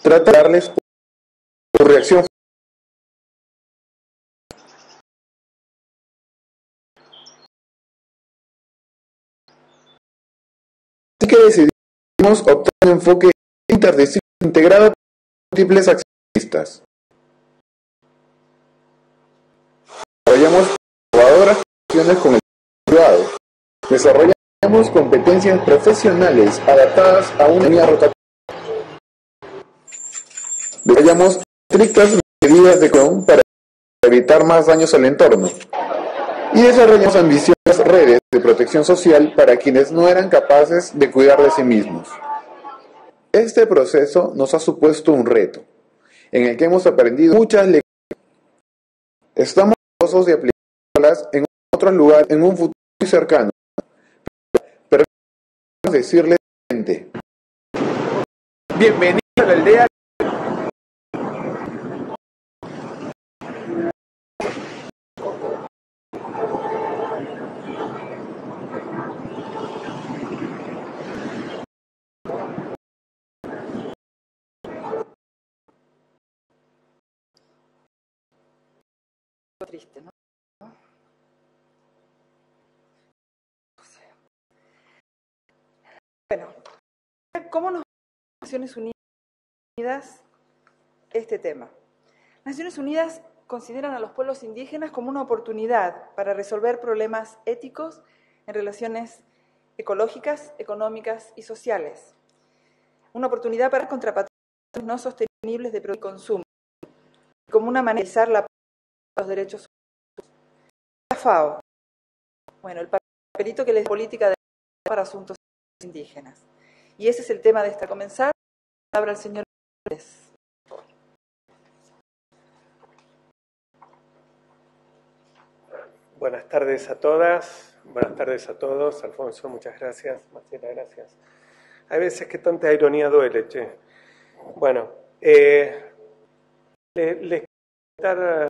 trata de darles por reacción. Así que decidimos optar por un enfoque interdisciplinar integrado por múltiples accionistas. Desarrollamos innovadoras acciones con el privado. Desarrollamos competencias profesionales adaptadas a una línea rotatoria. Desarrollamos estrictas medidas de control para evitar más daños al entorno. Y desarrollamos ambiciosas redes de protección social para quienes no eran capaces de cuidar de sí mismos. Este proceso nos ha supuesto un reto, en el que hemos aprendido muchas lecciones. Estamos orgullosos de aplicarlas en otros lugares en un futuro muy cercano. Pero decirles a la gente: bienvenido a la aldea. Triste, ¿no? Bueno, ¿cómo nos Naciones Unidas este tema? Naciones Unidas consideran a los pueblos indígenas como una oportunidad para resolver problemas éticos en relaciones ecológicas, económicas y sociales. Una oportunidad para contra patrones no sostenibles de producción y consumo, como una manera de realizar la los derechos humanos. La FAO, bueno, el papelito que les da política de para asuntos indígenas. Y ese es el tema de esta comenzar. Habla el señor Pérez. Buenas tardes a todas, buenas tardes a todos. Alfonso, muchas gracias. Marcela, gracias. Hay veces que tanta ironía duele, che. Bueno, les quiero contar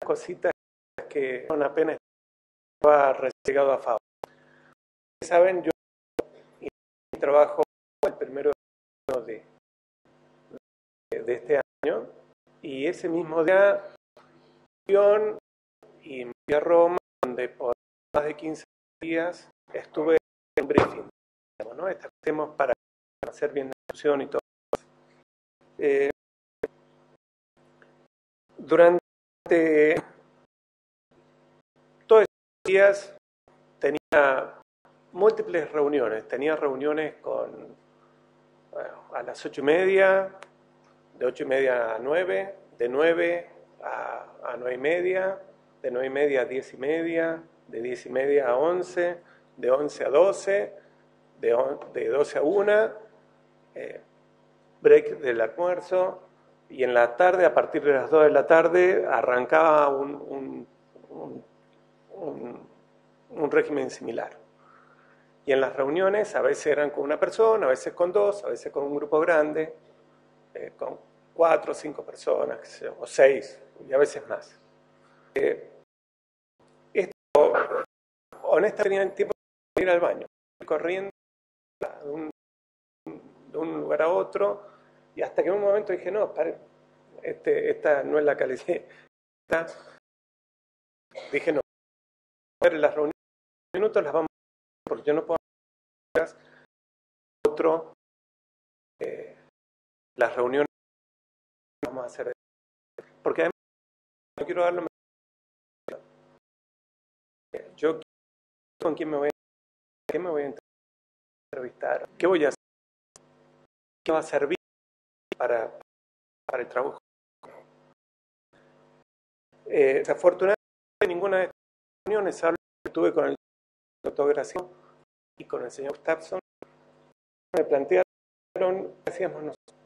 cositas que son apenas estaba recién llegado a FAO. Saben, yo trabajo el primero de este año y ese mismo día y me fui a Roma, donde por más de 15 días estuve en briefing, ¿no? Estamos para hacer bien la discusión y todo. Durante todos estos días tenía múltiples reuniones. Tenía reuniones a las 8:30, de 8:30 a 9, de 9 a 9:30, de 9:30 a 10:30, de 10:30 a 11, de 11 a 12, de 12 a 1, break del almuerzo, y en la tarde, a partir de las 2 de la tarde, arrancaba un régimen similar. Y en las reuniones, a veces eran con una persona, a veces con dos, a veces con un grupo grande, con 4 o 5 personas, o 6, y a veces más. Esto, honestamente, tenía tiempo de ir al baño, corriendo de un lugar a otro, y hasta que en un momento dije, no, pare, esta no es la calidad. Dije, no, las reuniones minutos las vamos a hacer, porque yo no puedo hacer otro, las reuniones las vamos a hacer, porque además no quiero darlo. Yo, ¿con quién me voy a entrevistar? ¿Qué voy a hacer? ¿Qué va a servir para el trabajo? Desafortunadamente, ninguna de estas reuniones, salvo que tuve con el doctor Graciano y con el señor Gustafsson, me plantearon qué hacíamos nosotros.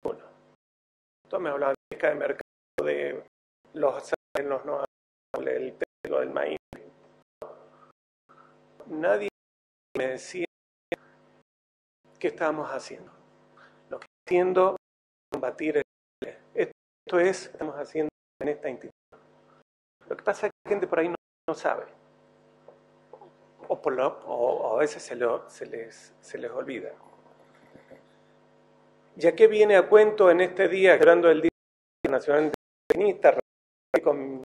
Bueno, todos me hablaban de mercado, de los no, el trigo, del maíz. Nadie me decía qué estábamos haciendo. Lo que estoy haciendo es combatir esto es, estamos haciendo en esta institución. Lo que pasa es que la gente por ahí no sabe. O a veces se les olvida. ya que viene a cuento en este día, celebrando el Día Nacional Indigenista, con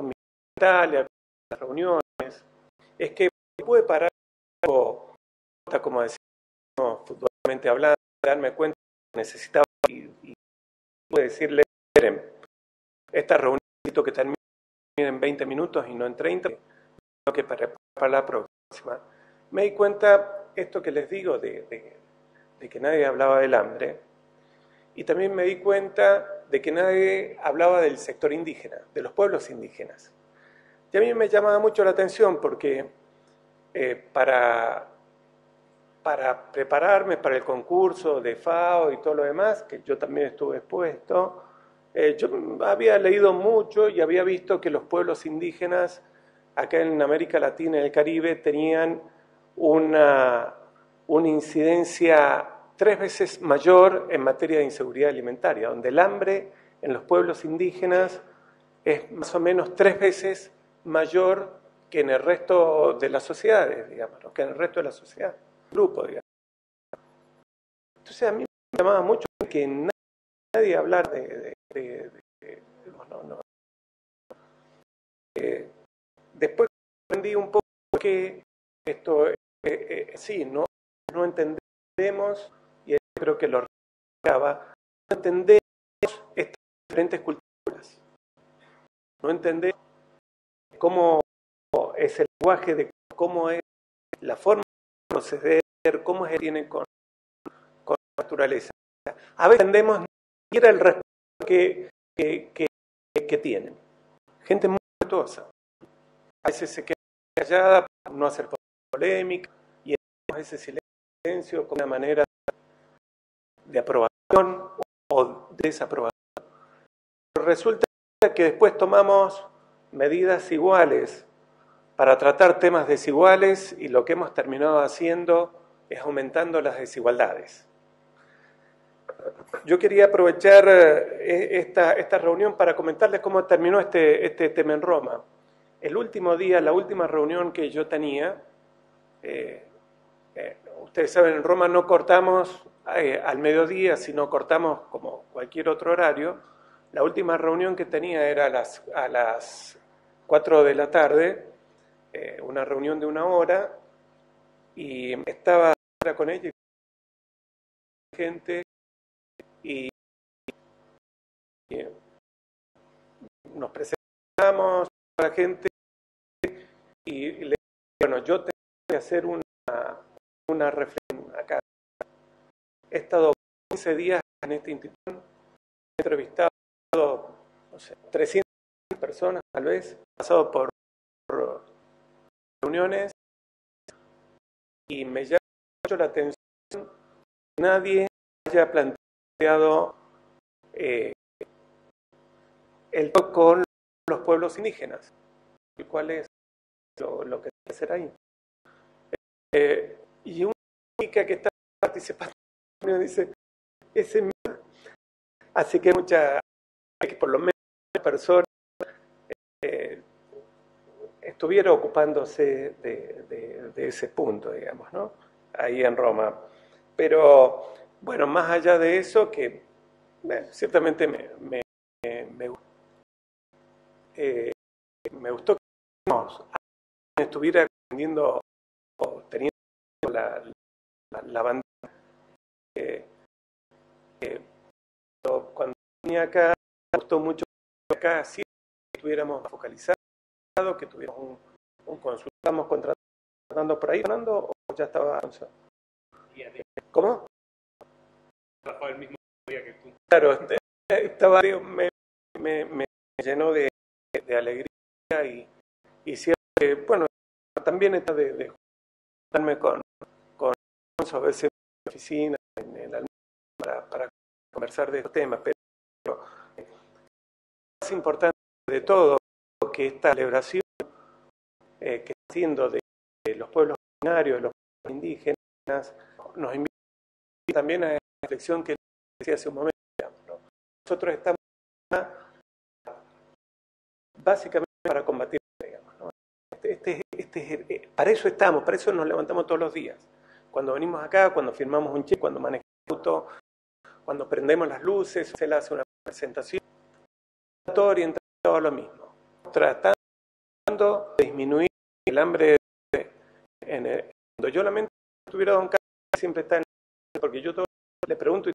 mi Italia, con las reuniones, es que pude parar algo, como decimos futbolmente hablando, darme cuenta que necesitaba y pude decirle, miren, esta reunión necesito que termine en 20 minutos y no en 30, tengo que para la próxima. Me di cuenta, esto que les digo, de que nadie hablaba del hambre, y también me di cuenta de que nadie hablaba del sector indígena, de los pueblos indígenas. Y a mí me llamaba mucho la atención porque para prepararme para el concurso de FAO y todo lo demás, que yo también estuve expuesto, yo había leído mucho y había visto que los pueblos indígenas acá en América Latina y el Caribe tenían una incidencia 3 veces mayor en materia de inseguridad alimentaria, donde el hambre en los pueblos indígenas es más o menos 3 veces mayor que en el resto de las sociedades, digamos, ¿no? Que en el resto de la sociedad, grupo, digamos. Entonces a mí me llamaba mucho que nadie hablara después aprendí un poco que esto, sí, no entendemos, y creo que lo recalcaba, no entendemos estas diferentes culturas, no entendemos cómo es el lenguaje, de cómo es la forma de proceder, cómo es que tienen con la naturaleza. A veces entendemos ni siquiera el respeto que tienen. Gente muy respetuosa. A veces se queda callada para no hacer polémica y a ese silencio como una manera de aprobación o desaprobación. Pero resulta que después tomamos medidas iguales para tratar temas desiguales y lo que hemos terminado haciendo es aumentando las desigualdades. Yo quería aprovechar esta reunión para comentarles cómo terminó este tema en Roma. El último día, la última reunión que yo tenía, ustedes saben, en Roma no cortamos al mediodía, sino cortamos como cualquier otro horario. La última reunión que tenía era a las 4 de la tarde, una reunión de 1 hora, y estaba con ella y gente, y nos presentamos a la gente y le dije, bueno, yo tengo que hacer una reflexión acá. He estado 15 días en esta institución, he entrevistado, no sé, 300 personas tal vez, he pasado por reuniones y me llama mucho la atención que nadie haya planteado el toque con los pueblos indígenas, el cual es lo que hay que hacer ahí. Y una chica que está participando dice, ese mismo. Así que que por lo menos personas estuviera ocupándose de ese punto, digamos, ¿no? Ahí en Roma. Pero, bueno, más allá de eso, que ciertamente me gustó que estuviera teniendo la bandera. Cuando venía acá, me gustó mucho que acá sí estuviéramos focalizados, que tuviéramos un consultamos contratando por ahí, Fernando, o ya estaba. ¿Cómo? Trabajaba el mismo día que tú. Claro, estaba, me llenó de alegría y siempre, bueno, también está de juntarme con a veces en la oficina, en el almuerzo, para conversar de estos temas, pero lo más importante de todo que esta celebración que está haciendo de los pueblos originarios, de los pueblos indígenas, nos invita también a la reflexión que decía hace un momento, ¿no? Nosotros estamos básicamente para combatir, digamos, ¿no? Para eso estamos, para eso nos levantamos todos los días. Cuando venimos acá, cuando firmamos un cheque, cuando manejamos cuando prendemos las luces, él hace una presentación, todo orientado a lo mismo, tratando de disminuir el hambre cuando yo lamento que tuviera Don Carlos, siempre está en el, porque yo le pregunto y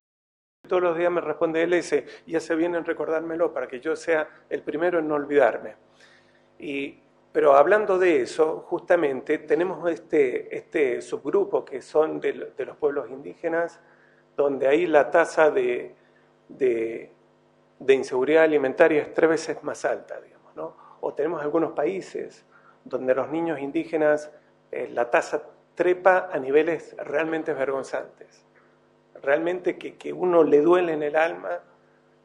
todos los días me responde él ese, y hace bien en recordármelo para que yo sea el primero en no olvidarme. Pero hablando de eso, justamente tenemos este subgrupo que son de los pueblos indígenas, donde ahí la tasa de inseguridad alimentaria es 3 veces más alta, digamos, ¿no? O tenemos algunos países donde los niños indígenas, la tasa trepa a niveles realmente vergonzantes. Realmente que uno le duele en el alma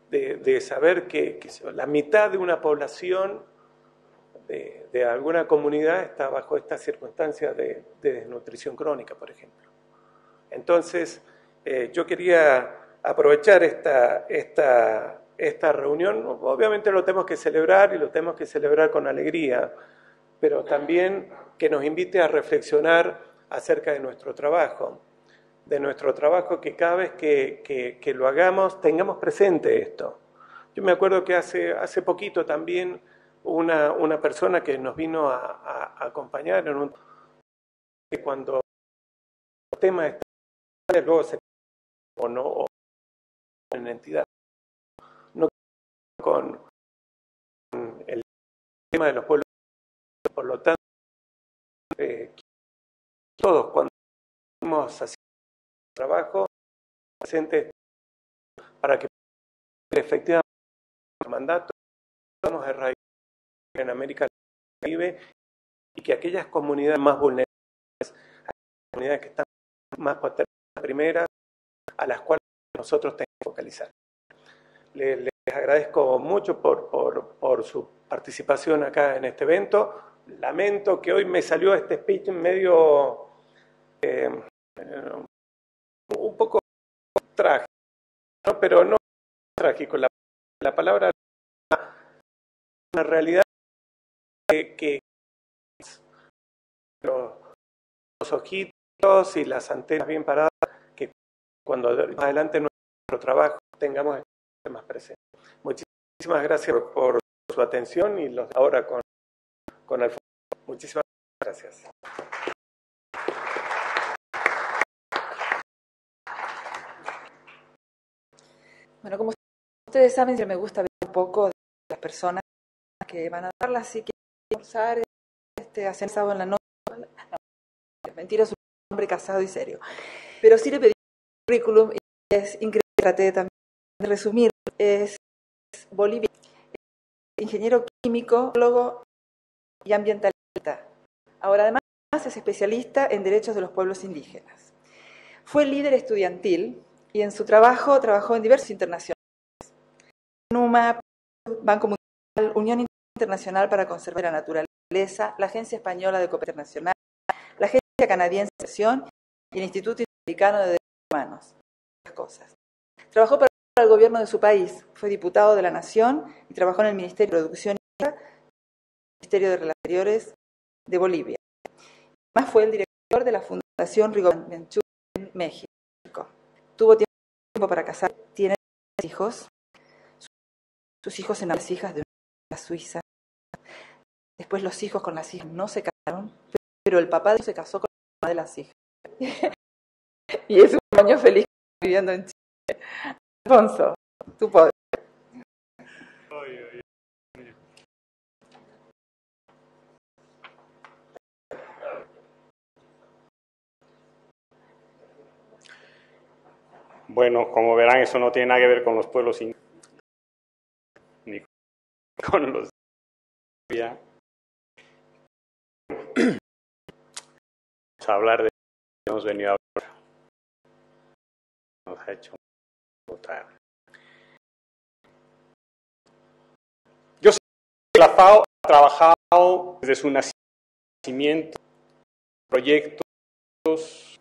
de saber que la mitad de una población de alguna comunidad está bajo estas circunstancias de desnutrición crónica, por ejemplo. Entonces, yo quería aprovechar esta reunión. Obviamente lo tenemos que celebrar y lo tenemos que celebrar con alegría, pero también que nos invite a reflexionar acerca de nuestro trabajo, que cada vez que lo hagamos tengamos presente esto. Yo me acuerdo que hace poquito también una persona que nos vino a acompañar que cuando el tema está luego se o en entidad, no con el tema de los pueblos, por lo tanto todos cuando estamos haciendo trabajo presentes para que efectivamente el mandato podamos erradicar en América del Caribe y que aquellas comunidades más vulnerables, aquellas comunidades que están más primeras, a las cuales nosotros tenemos que focalizar. Les agradezco mucho por su participación acá en este evento. Lamento que hoy me salió este speech medio un poco trágico, ¿no? Pero no trágico. La palabra es una realidad que los ojitos y las antenas bien paradas, que cuando más adelante en nuestro trabajo tengamos más presente. Muchísimas gracias por su atención y los ahora con Alfonso. Muchísimas gracias. Bueno, como ustedes saben, me gusta ver un poco de las personas que van a darla, así que usar hacer sábado en la noche. No, mentira, es un hombre casado y serio. Pero sí le pedí un currículum y es increíble, traté también de resumir. Es Bolivia, ingeniero químico, biólogo y ambientalista. Ahora, además, es especialista en derechos de los pueblos indígenas. Fue líder estudiantil y en su trabajo trabajó en diversos internacionales. NUMA, Banco Mundial, Unión Internacional para Conservar la Naturaleza, la Agencia Española de Cooperación Internacional, la Agencia Canadiense de Acción y el Instituto Interamericano de Derechos Humanos. Cosas. Trabajó para el gobierno de su país, fue diputado de la Nación y trabajó en el Ministerio de Producción y el Ministerio de Relaciones Exteriores de Bolivia. Además fue el director de la Fundación Rigoberta Menchú en México. Tuvo tiempo para casar, tiene 3 hijos. Sus hijos eran las hijas de una suiza. Después los hijos con las hijas no se casaron, pero el papá se casó con la mamá de las hijas. Y es un año feliz viviendo en Chile. Alfonso, tú podés. Bueno, como verán, eso no tiene nada que ver con los pueblos indígenas, ni con los de Vamos a hablar de lo que hemos venido a hablar. Nos ha hecho votar. Yo sé que la FAO ha trabajado desde su nacimiento proyectos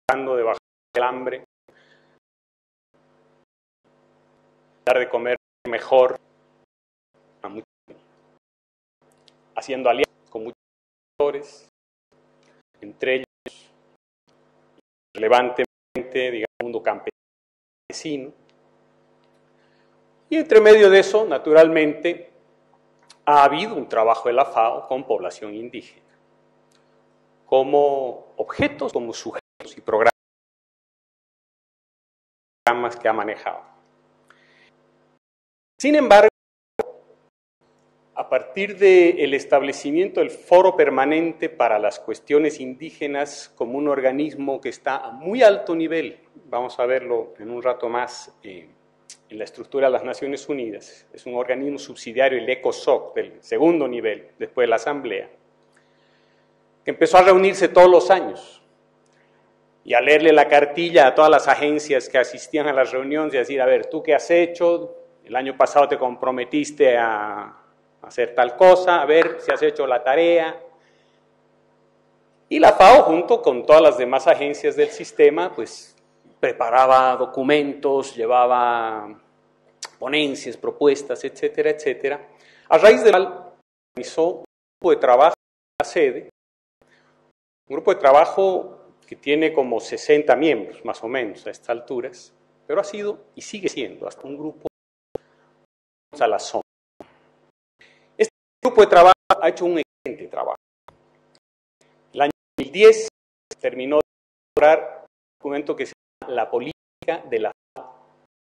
tratando de bajar el hambre, dar de comer mejor a muchos, haciendo alianzas con muchos actores, entre ellos relevantemente, digamos, el mundo campesino, campesino. Y entre medio de eso, naturalmente, ha habido un trabajo de la FAO con población indígena, como objetos, como sujetos y programas que ha manejado. Sin embargo, a partir del establecimiento del Foro Permanente para las Cuestiones Indígenas como un organismo que está a muy alto nivel, vamos a verlo en un rato más en la estructura de las Naciones Unidas, es un organismo subsidiario, el ECOSOC, del segundo nivel, después de la Asamblea, que empezó a reunirse todos los años y a leerle la cartilla a todas las agencias que asistían a las reuniones y a decir, a ver, ¿tú qué has hecho? El año pasado te comprometiste a hacer tal cosa, a ver si has hecho la tarea. Y la FAO, junto con todas las demás agencias del sistema, pues preparaba documentos, llevaba ponencias, propuestas, etcétera, etcétera. A raíz de cual organizó un grupo de trabajo en la sede, un grupo de trabajo que tiene como 60 miembros, más o menos, a estas alturas, pero ha sido y sigue siendo hasta un grupo a la zona. Este grupo de trabajo ha hecho un excelente trabajo. El año 2010 terminó de elaborar un documento que se llama La Política de la FAO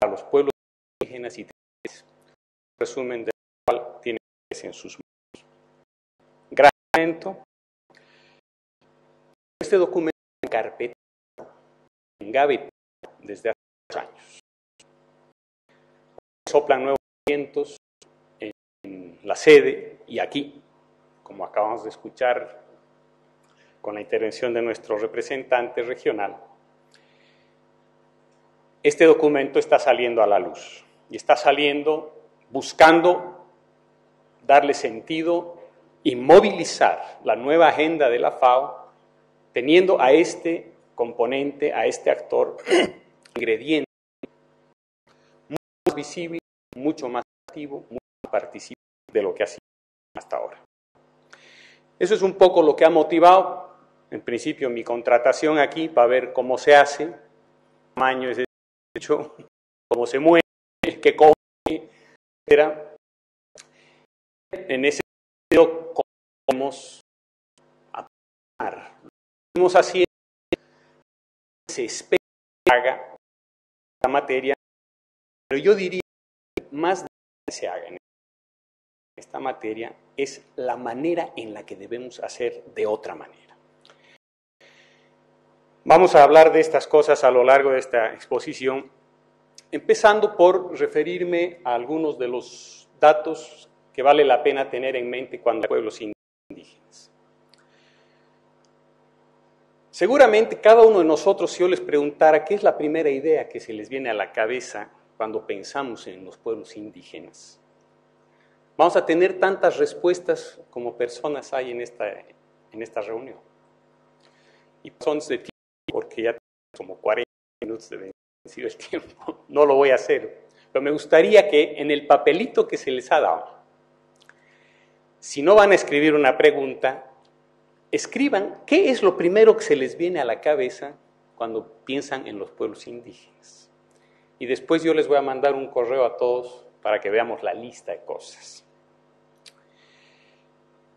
para los Pueblos Indígenas y Tribales, un resumen del cual tiene en sus manos. Gran documento. Este documento en carpeta, engavetado desde hace 2 años. Soplan nuevos vientos en la sede y aquí, como acabamos de escuchar con la intervención de nuestro representante regional. Este documento está saliendo a la luz y está saliendo buscando darle sentido y movilizar la nueva agenda de la FAO, teniendo a este componente, a este actor, ingrediente mucho más visible, mucho más activo, mucho más participativo de lo que ha sido hasta ahora. Eso es un poco lo que ha motivado, en principio, mi contratación aquí para ver cómo se hace, el tamaño es hecho, cómo se mueve, qué come, etc. En ese sentido, cómo podemos aplicar. Lo que estamos haciendo, se espera que haga la materia, pero yo diría que más de que se haga en esta materia es la manera en la que debemos hacer de otra manera. Vamos a hablar de estas cosas a lo largo de esta exposición, empezando por referirme a algunos de los datos que vale la pena tener en mente cuando hay pueblos indígenas. Seguramente cada uno de nosotros, si yo les preguntara qué es la primera idea que se les viene a la cabeza cuando pensamos en los pueblos indígenas, vamos a tener tantas respuestas como personas hay en esta reunión. Y son de tiempo, porque ya tengo como 40 minutos de vencido el tiempo, no lo voy a hacer, pero me gustaría que en el papelito que se les ha dado, si no van a escribir una pregunta, escriban qué es lo primero que se les viene a la cabeza cuando piensan en los pueblos indígenas. Y después yo les voy a mandar un correo a todos para que veamos la lista de cosas.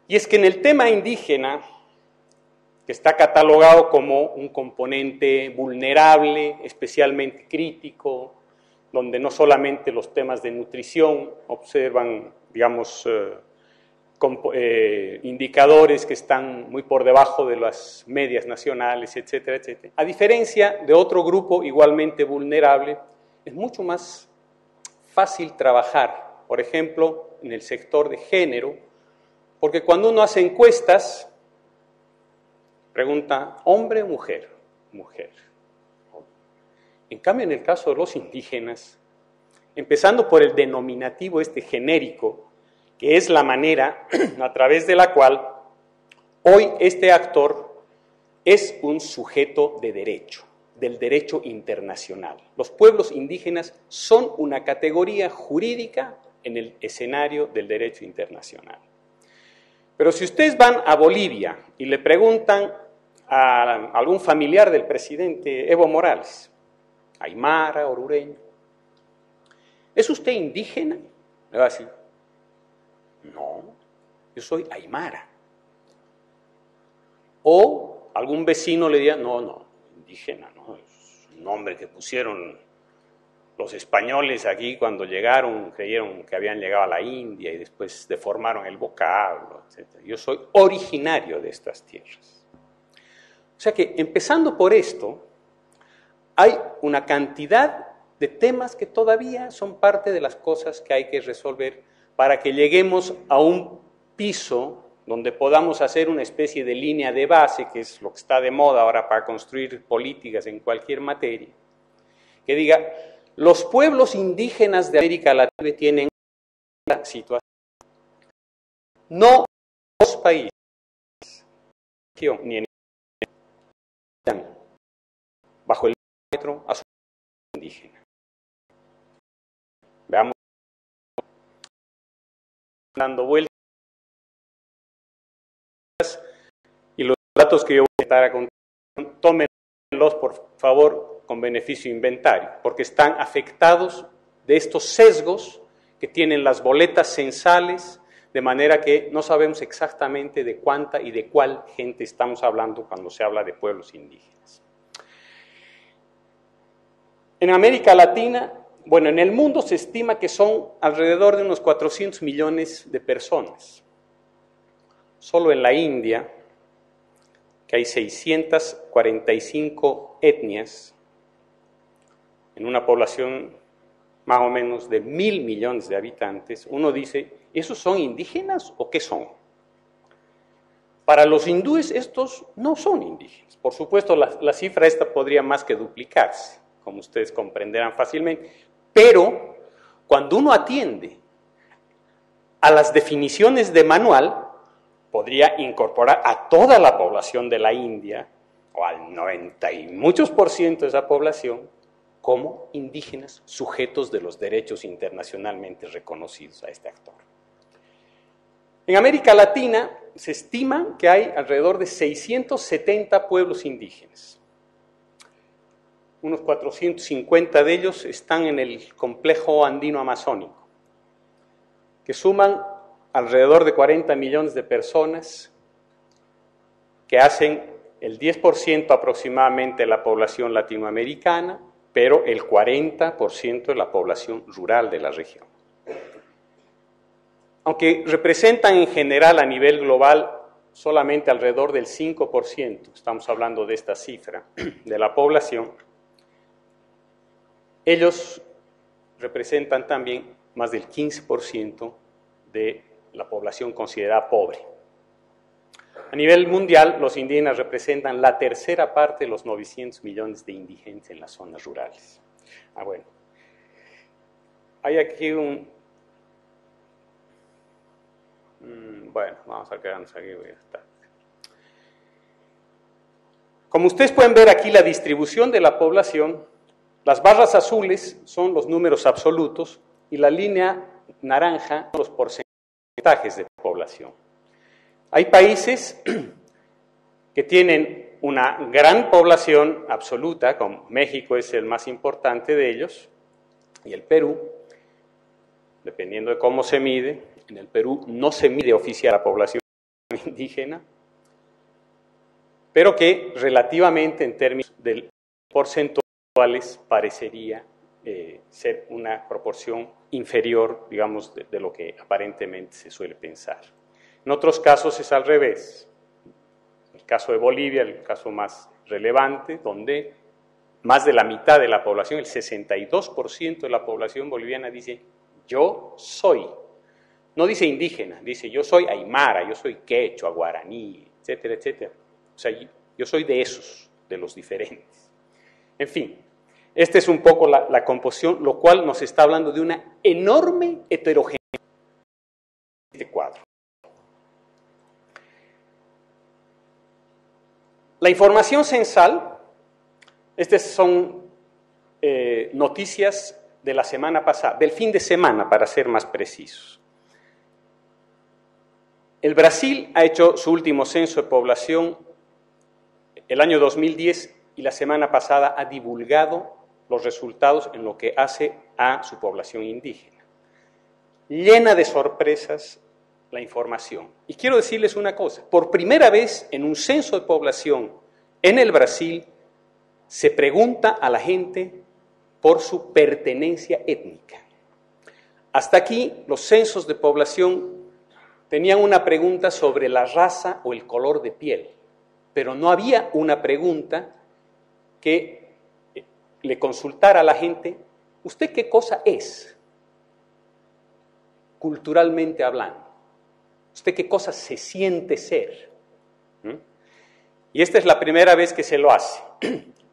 Y es que en el tema indígena, que está catalogado como un componente vulnerable, especialmente crítico, donde no solamente los temas de nutrición observan, digamos, indicadores que están muy por debajo de las medias nacionales, etcétera, etcétera. A diferencia de otro grupo igualmente vulnerable, es mucho más fácil trabajar, por ejemplo, en el sector de género, porque cuando uno hace encuestas, pregunta, ¿hombre o mujer? Mujer. En cambio, en el caso de los indígenas, empezando por el denominativo genérico, que es la manera a través de la cual hoy este actor es un sujeto de derecho, del derecho internacional. Los pueblos indígenas son una categoría jurídica en el escenario del derecho internacional. Pero si ustedes van a Bolivia y le preguntan a algún familiar del presidente Evo Morales, aymara, orureño. ¿Es usted indígena? Le va a decir, no, yo soy aymara. O algún vecino le diga, no, indígena, no, es un nombre que pusieron los españoles aquí cuando llegaron, creyeron que habían llegado a la India y después deformaron el vocablo, etc. Yo soy originario de estas tierras. O sea que, empezando por esto, hay una cantidad de temas que todavía son parte de las cosas que hay que resolver para que lleguemos a un piso donde podamos hacer una especie de línea de base, que es lo que está de moda ahora para construir políticas en cualquier materia, que diga, los pueblos indígenas de América Latina tienen una situación, no los países, ni en bajo el parámetro a su indígena. Veamos, dando vueltas, y los datos que yo voy a estar a continuación, tómenlos por favor con beneficio inventario, porque están afectados de estos sesgos que tienen las boletas censales, de manera que no sabemos exactamente de cuánta y de cuál gente estamos hablando cuando se habla de pueblos indígenas. En América Latina, bueno, en el mundo se estima que son alrededor de unos 400 millones de personas. Solo en la India, que hay 645 etnias, en una población más o menos de 1.000 millones de habitantes, uno dice, ¿esos son indígenas o qué son? Para los hindúes estos no son indígenas. Por supuesto, la cifra esta podría más que duplicarse, como ustedes comprenderán fácilmente, pero cuando uno atiende a las definiciones de manual, podría incorporar a toda la población de la India, o al 90 y muchos % de esa población, como indígenas sujetos de los derechos internacionalmente reconocidos a este actor. En América Latina se estima que hay alrededor de 670 pueblos indígenas. Unos 450 de ellos están en el complejo andino amazónico, que suman alrededor de 40 millones de personas, que hacen el 10% aproximadamente de la población latinoamericana, pero el 40% de la población rural de la región. Aunque representan en general a nivel global solamente alrededor del 5%, estamos hablando de esta cifra, de la población, ellos representan también más del 15% de la población considerada pobre. A nivel mundial, los indígenas representan la tercera parte de los 900 millones de indigentes en las zonas rurales. Bueno, hay aquí bueno, vamos a quedarnos aquí. Como ustedes pueden ver aquí la distribución de la población, las barras azules son los números absolutos y la línea naranja los porcentajes de población. Hay países que tienen una gran población absoluta, como México es el más importante de ellos, y el Perú, dependiendo de cómo se mide, en el Perú no se mide oficial la población indígena, pero que relativamente en términos de porcentuales parecería ser una proporción inferior, digamos, de lo que aparentemente se suele pensar. En otros casos es al revés. El caso de Bolivia, el caso más relevante, donde más de la mitad de la población, el 62% de la población boliviana dice, yo soy. No dice indígena, dice yo soy aymara, yo soy quechua, guaraní, etcétera, etcétera. O sea, yo soy de esos, de los diferentes. En fin, esta es un poco la composición, lo cual nos está hablando de una enorme heterogeneidad en este cuadro. La información censal, estas son noticias de la semana pasada, del fin de semana para ser más precisos. El Brasil ha hecho su último censo de población el año 2010 y la semana pasada ha divulgado los resultados en lo que hace a su población indígena. Llena de sorpresas la información. Y quiero decirles una cosa, por primera vez en un censo de población en el Brasil se pregunta a la gente por su pertenencia étnica. Hasta aquí los censos de población tenían una pregunta sobre la raza o el color de piel, pero no había una pregunta que le consultara a la gente, ¿usted qué cosa es? Culturalmente hablando. ¿Usted qué cosa se siente ser? Y esta es la primera vez que se lo hace.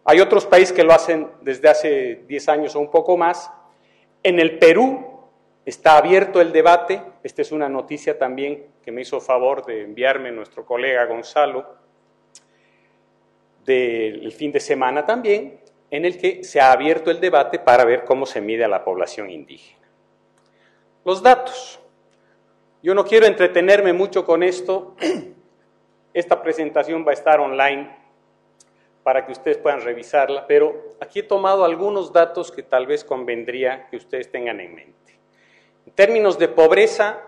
Hay otros países que lo hacen desde hace 10 años o un poco más. En el Perú está abierto el debate. Esta es una noticia también que me hizo favor de enviarme nuestro colega Gonzalo del fin de semana también, en el que se ha abierto el debate para ver cómo se mide a la población indígena. Los datos. Yo no quiero entretenerme mucho con esto. Esta presentación va a estar online para que ustedes puedan revisarla, pero aquí he tomado algunos datos que tal vez convendría que ustedes tengan en mente. En términos de pobreza,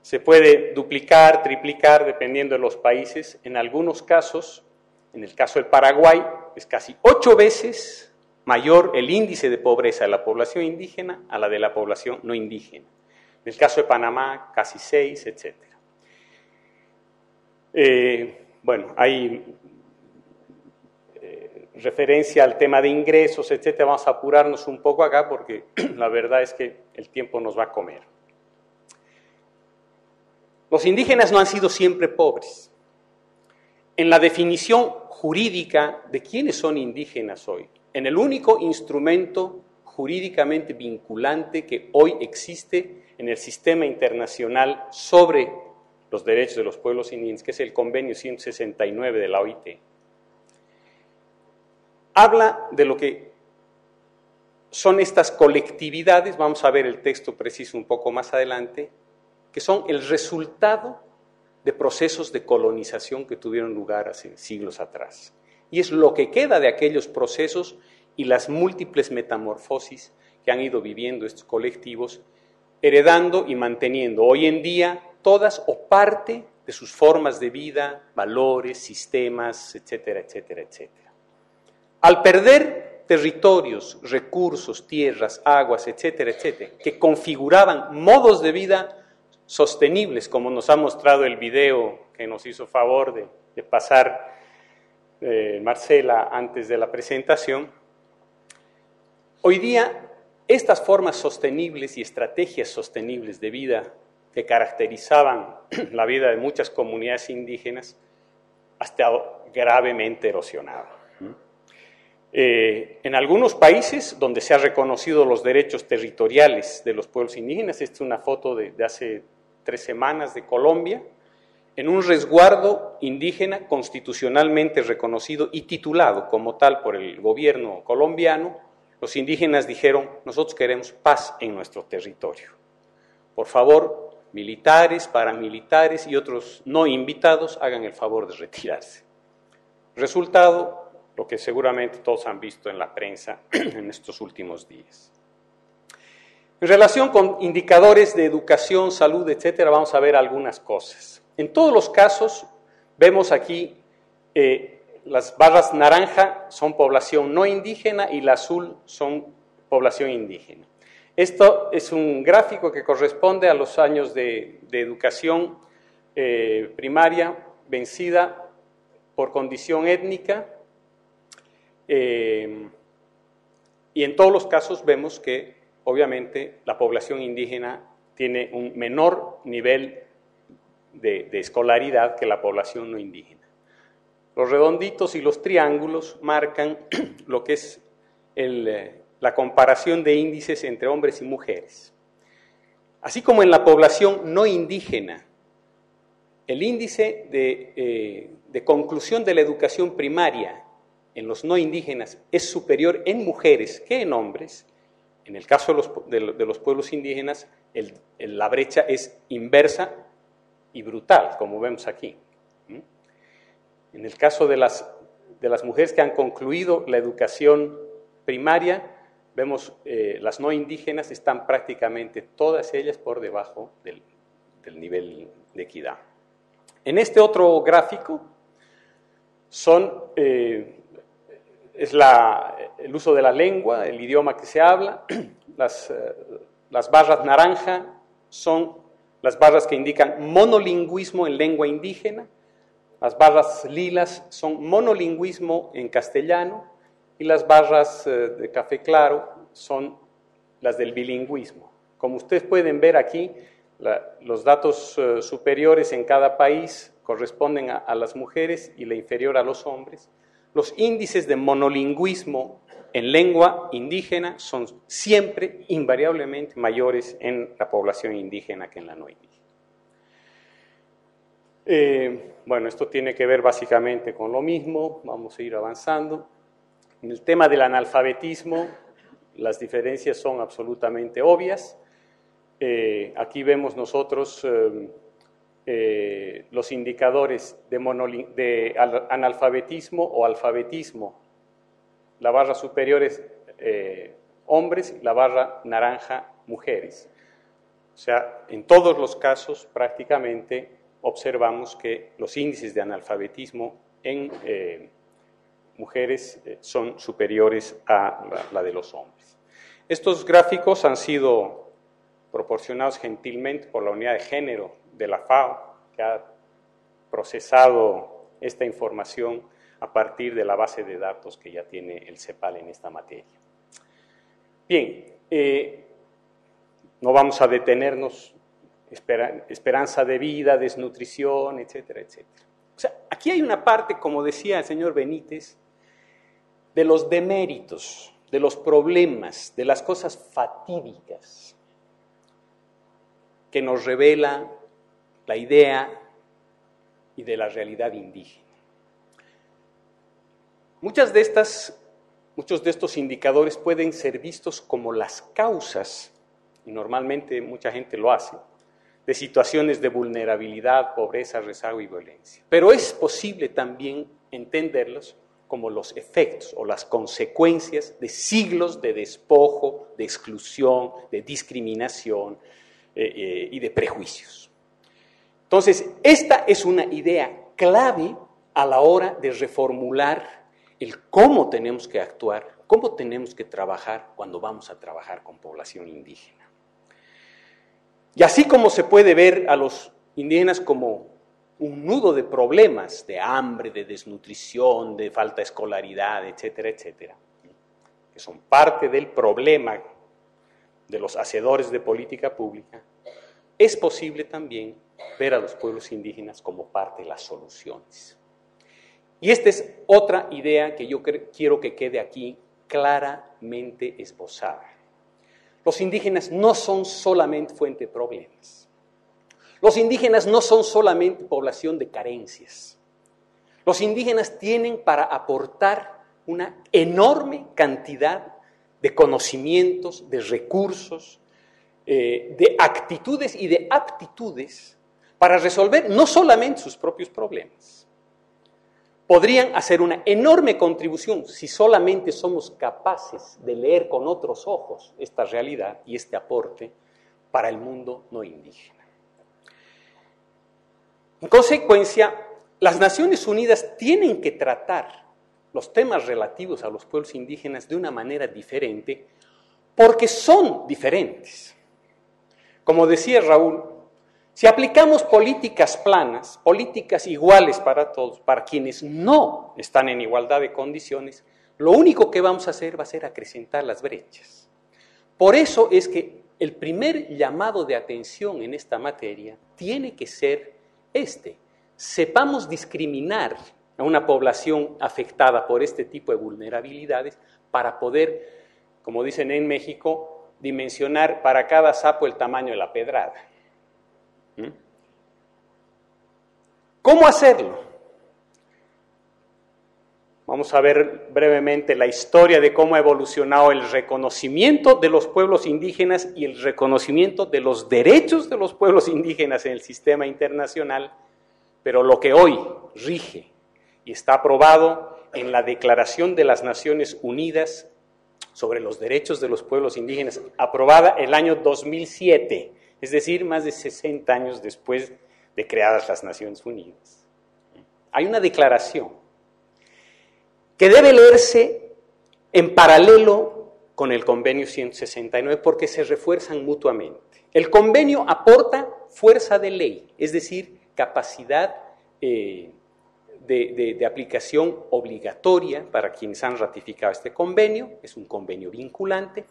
se puede duplicar, triplicar, dependiendo de los países. En algunos casos, en el caso del Paraguay, es casi 8 veces mayor el índice de pobreza de la población indígena a la de la población no indígena. En el caso de Panamá, casi 6, etc. Bueno, hay referencia al tema de ingresos, etc. Vamos a apurarnos un poco acá porque la verdad es que el tiempo nos va a comer. Los indígenas no han sido siempre pobres. En la definición jurídica de quiénes son indígenas hoy, en el único instrumento jurídicamente vinculante que hoy existe en el sistema internacional sobre los derechos de los pueblos indígenas, que es el Convenio 169 de la OIT, habla de lo que son estas colectividades, vamos a ver el texto preciso un poco más adelante, que son el resultado de procesos de colonización que tuvieron lugar hace siglos atrás. Y es lo que queda de aquellos procesos y las múltiples metamorfosis que han ido viviendo estos colectivos, heredando y manteniendo hoy en día todas o parte de sus formas de vida, valores, sistemas, etcétera, etcétera, etcétera. Al perder territorios, recursos, tierras, aguas, etcétera, etcétera, que configuraban modos de vida sostenibles, como nos ha mostrado el video que nos hizo favor de pasar Marcela antes de la presentación, hoy día estas formas sostenibles y estrategias sostenibles de vida que caracterizaban la vida de muchas comunidades indígenas ha estado gravemente erosionado. En algunos países donde se han reconocido los derechos territoriales de los pueblos indígenas, esta es una foto de hace 3 semanas de Colombia, en un resguardo indígena constitucionalmente reconocido y titulado como tal por el gobierno colombiano, los indígenas dijeron, nosotros queremos paz en nuestro territorio. Por favor, militares, paramilitares y otros no invitados hagan el favor de retirarse. Resultado, lo que seguramente todos han visto en la prensa en estos últimos días. En relación con indicadores de educación, salud, etcétera, vamos a ver algunas cosas. En todos los casos, vemos aquí las barras naranja son población no indígena y la azul son población indígena. Esto es un gráfico que corresponde a los años de educación primaria vencida por condición étnica. Y en todos los casos vemos que, obviamente, la población indígena tiene un menor nivel de escolaridad que la población no indígena. Los redonditos y los triángulos marcan lo que es la comparación de índices entre hombres y mujeres. Así como en la población no indígena, el índice de conclusión de la educación primaria en los no indígenas es superior en mujeres que en hombres. En el caso de los pueblos indígenas, la brecha es inversa y brutal, como vemos aquí. En el caso de las mujeres que han concluido la educación primaria, vemos las no indígenas están prácticamente todas ellas por debajo del nivel de equidad. En este otro gráfico es el uso de la lengua, el idioma que se habla. Las barras naranja son las barras que indican monolingüismo en lengua indígena. Las barras lilas son monolingüismo en castellano y las barras de café claro son las del bilingüismo. Como ustedes pueden ver aquí, los datos superiores en cada país corresponden a las mujeres y la inferior a los hombres. Los índices de monolingüismo en lengua indígena son siempre, invariablemente, mayores en la población indígena que en la no indígena. Bueno, esto tiene que ver básicamente con lo mismo, vamos a ir avanzando. En el tema del analfabetismo, las diferencias son absolutamente obvias. Aquí vemos nosotros los indicadores de analfabetismo o alfabetismo. La barra superior es hombres, la barra naranja mujeres. O sea, en todos los casos prácticamente observamos que los índices de analfabetismo en mujeres son superiores a la de los hombres. Estos gráficos han sido proporcionados gentilmente por la unidad de género de la FAO, que ha procesado esta información a partir de la base de datos que ya tiene el CEPAL en esta materia. Bien, no vamos a detenernos, esperanza de vida, desnutrición, etcétera, etcétera. O sea, aquí hay una parte, como decía el señor Benítez, de los deméritos, de los problemas, de las cosas fatídicas que nos revela la idea y de la realidad indígena. Muchos de estos indicadores pueden ser vistos como las causas, y normalmente mucha gente lo hace, de situaciones de vulnerabilidad, pobreza, rezago y violencia. Pero es posible también entenderlos como los efectos o las consecuencias de siglos de despojo, de exclusión, de discriminación y de prejuicios. Entonces, esta es una idea clave a la hora de reformular el cómo tenemos que actuar, cómo tenemos que trabajar cuando vamos a trabajar con población indígena. Y así como se puede ver a los indígenas como un nudo de problemas, de hambre, de desnutrición, de falta de escolaridad, etcétera, etcétera, que son parte del problema de los hacedores de política pública, es posible también ver a los pueblos indígenas como parte de las soluciones. Y esta es otra idea que yo quiero que quede aquí claramente esbozada. Los indígenas no son solamente fuente de problemas. Los indígenas no son solamente población de carencias. Los indígenas tienen para aportar una enorme cantidad de conocimientos, de recursos, de actitudes y de aptitudes para resolver no solamente sus propios problemas. Podrían hacer una enorme contribución si solamente somos capaces de leer con otros ojos esta realidad y este aporte para el mundo no indígena. En consecuencia, las Naciones Unidas tienen que tratar los temas relativos a los pueblos indígenas de una manera diferente porque son diferentes. Como decía Raúl, si aplicamos políticas planas, políticas iguales para todos, para quienes no están en igualdad de condiciones, lo único que vamos a hacer va a ser acrecentar las brechas. Por eso es que el primer llamado de atención en esta materia tiene que ser sepamos discriminar a una población afectada por este tipo de vulnerabilidades para poder, como dicen en México, dimensionar para cada sapo el tamaño de la pedrada. ¿Cómo hacerlo? Vamos a ver brevemente la historia de cómo ha evolucionado el reconocimiento de los pueblos indígenas y el reconocimiento de los derechos de los pueblos indígenas en el sistema internacional, pero lo que hoy rige y está aprobado en la Declaración de las Naciones Unidas sobre los derechos de los pueblos indígenas, aprobada el año 2007, es decir, más de 60 años después de creadas las Naciones Unidas. Hay una declaración que debe leerse en paralelo con el convenio 169 porque se refuerzan mutuamente. El convenio aporta fuerza de ley, es decir, capacidad de aplicación obligatoria para quienes han ratificado este convenio, es un convenio vinculante,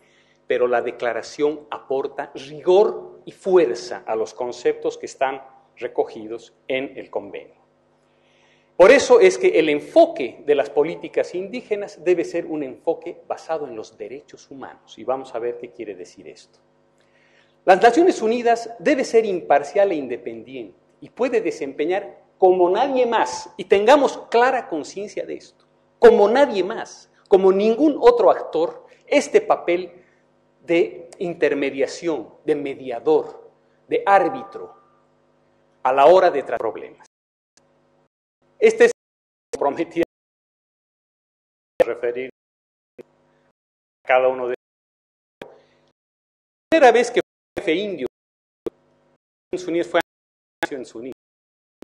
pero la declaración aporta rigor y fuerza a los conceptos que están recogidos en el convenio. Por eso es que el enfoque de las políticas indígenas debe ser un enfoque basado en los derechos humanos, y vamos a ver qué quiere decir esto. Las Naciones Unidas debe ser imparcial e independiente y puede desempeñar como nadie más, y tengamos clara conciencia de esto, como nadie más, como ningún otro actor, este papel de intermediación, de mediador, de árbitro, a la hora de tratar problemas. Este es comprometido a referir a cada uno de ellos. La primera vez que fue jefe indio, Naciones Unidas fue a Naciones Unidas,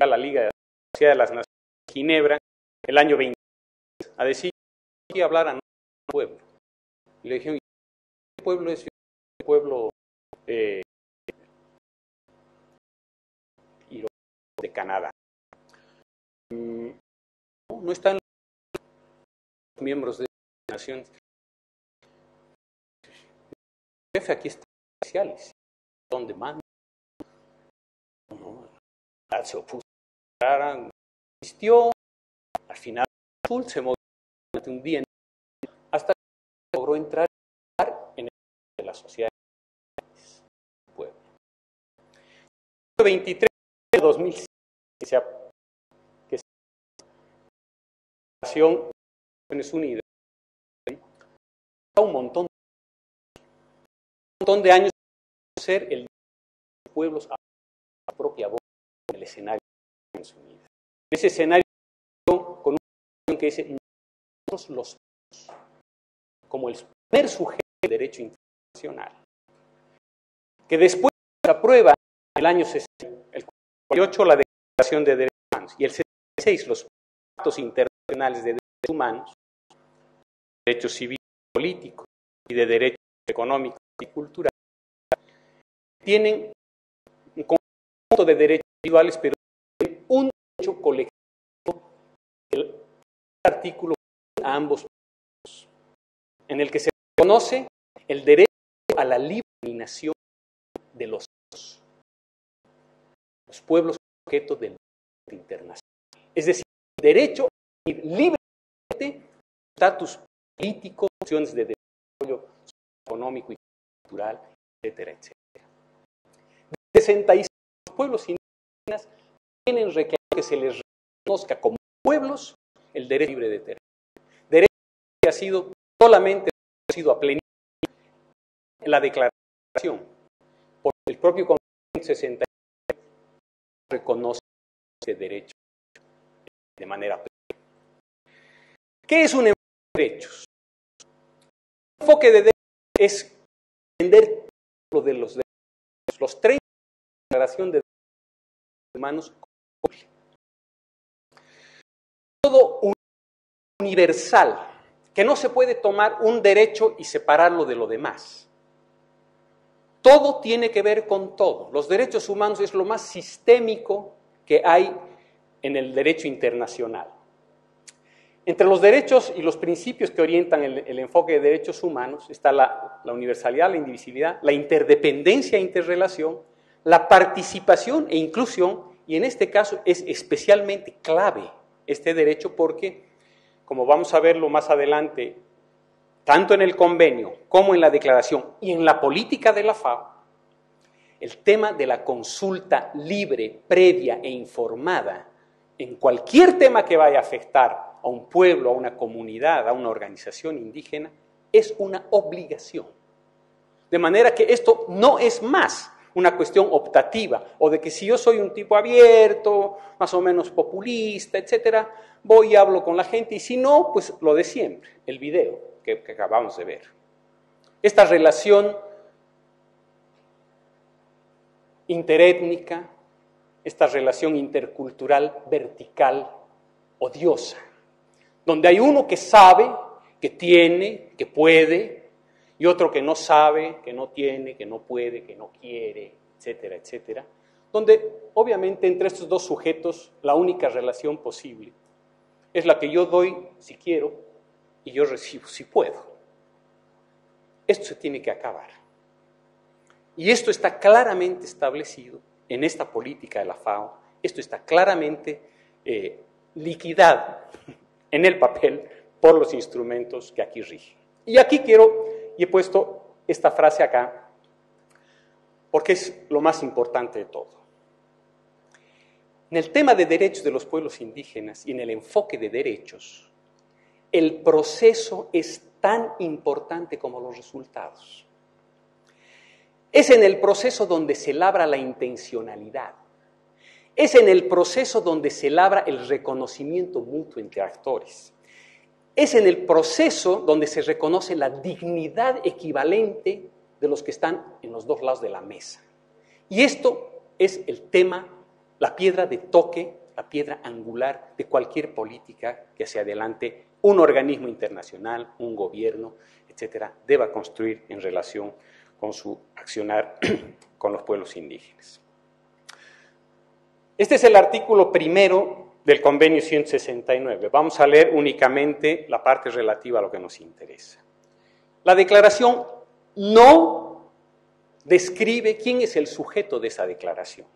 a la Liga de la Sociedad de las Naciones de Ginebra, el año 20, a decir que hablar a nuestro pueblo. Y le dijeron, ¿qué pueblo es? ¿Qué pueblo de Canadá? No están los miembros de las naciones. El jefe aquí está especiales, donde manda. No, se opuso, insistió, al final se movió durante un día hasta que logró entrar en el de la sociedad del pueblo. El 23 de 2006 que se Naciones Unidas un montón de años de ser el de los pueblos a la propia voz en el escenario de Naciones Unidas. En ese escenario con una que dice nosotros los como el primer sujeto de derecho internacional, que después se aprueba en el año 60, el 48 la Declaración de Derechos Humanos y el 76 los pactos internacionales de derechos humanos, derechos civiles y políticos y de derechos económicos y culturales, tienen un conjunto de derechos individuales, pero tienen un derecho colectivo, el artículo a ambos pueblos, en el que se reconoce el derecho a la libre dominación de los pueblos objeto del derecho internacional. Es decir, el derecho a vivir libremente, estatus político, opciones de desarrollo económico y cultural, etcétera, etcétera. De 66 pueblos indígenas tienen reclamado que se les reconozca como pueblos el derecho libre de territorio. Derecho que ha sido solamente reconocido a plenitud en la declaración por el propio Convenio 60 reconoce ese derecho de manera plena. ¿Qué es un enfoque de derechos? Un enfoque de derechos es entender lo de los derechos, los 30 de la Declaración de Derechos Humanos. Todo universal, que no se puede tomar un derecho y separarlo de lo demás. Todo tiene que ver con todo. Los derechos humanos es lo más sistémico que hay en el derecho internacional. Entre los derechos y los principios que orientan el enfoque de derechos humanos está la universalidad, la indivisibilidad, la interdependencia e interrelación, la participación e inclusión, y en este caso es especialmente clave este derecho porque, como vamos a verlo más adelante, tanto en el convenio como en la declaración y en la política de la FAO, el tema de la consulta libre, previa e informada en cualquier tema que vaya a afectar a un pueblo, a una comunidad, a una organización indígena, es una obligación. De manera que esto no es más una cuestión optativa, o de que si yo soy un tipo abierto, más o menos populista, etcétera, voy y hablo con la gente, y si no, pues lo de siempre, el video que acabamos de ver. esta relación interétnica, esta relación intercultural vertical, odiosa, donde hay uno que sabe, que tiene, que puede, y otro que no sabe, que no tiene, que no puede, que no quiere, etcétera, etcétera, donde obviamente entre estos dos sujetos la única relación posible es la que yo doy si quiero y yo recibo si puedo. Esto se tiene que acabar. Y esto está claramente establecido en esta política de la FAO, esto está claramente liquidado en el papel por los instrumentos que aquí rigen. Y aquí y he puesto esta frase acá, porque es lo más importante de todo. En el tema de derechos de los pueblos indígenas y en el enfoque de derechos, el proceso es tan importante como los resultados. Es en el proceso donde se labra la intencionalidad. Es en el proceso donde se labra el reconocimiento mutuo entre actores. Es en el proceso donde se reconoce la dignidad equivalente de los que están en los dos lados de la mesa. Y esto es el tema, la piedra de toque, la piedra angular de cualquier política que hacia adelante un organismo internacional, un gobierno, etcétera, deba construir en relación con su accionar con los pueblos indígenas. Este es el artículo primero del Convenio 169. Vamos a leer únicamente la parte relativa a lo que nos interesa. La declaración no describe quién es el sujeto de esa declaración.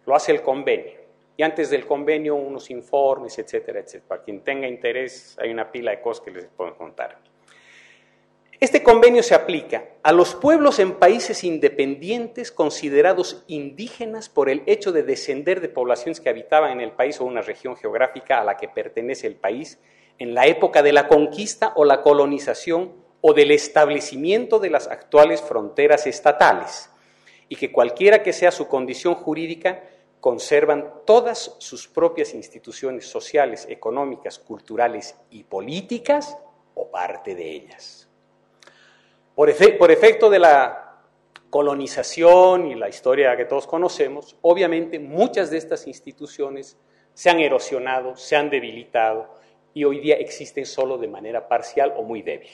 Lo hace el convenio. Y antes del convenio, unos informes, etcétera, etcétera. Para quien tenga interés, hay una pila de cosas que les puedo contar. Este convenio se aplica a los pueblos en países independientes considerados indígenas por el hecho de descender de poblaciones que habitaban en el país o una región geográfica a la que pertenece el país en la época de la conquista o la colonización o del establecimiento de las actuales fronteras estatales, y que cualquiera que sea su condición jurídica, conservan todas sus propias instituciones sociales, económicas, culturales y políticas o parte de ellas. Por efecto de la colonización y la historia que todos conocemos, obviamente muchas de estas instituciones se han erosionado, se han debilitado y hoy día existen solo de manera parcial o muy débil.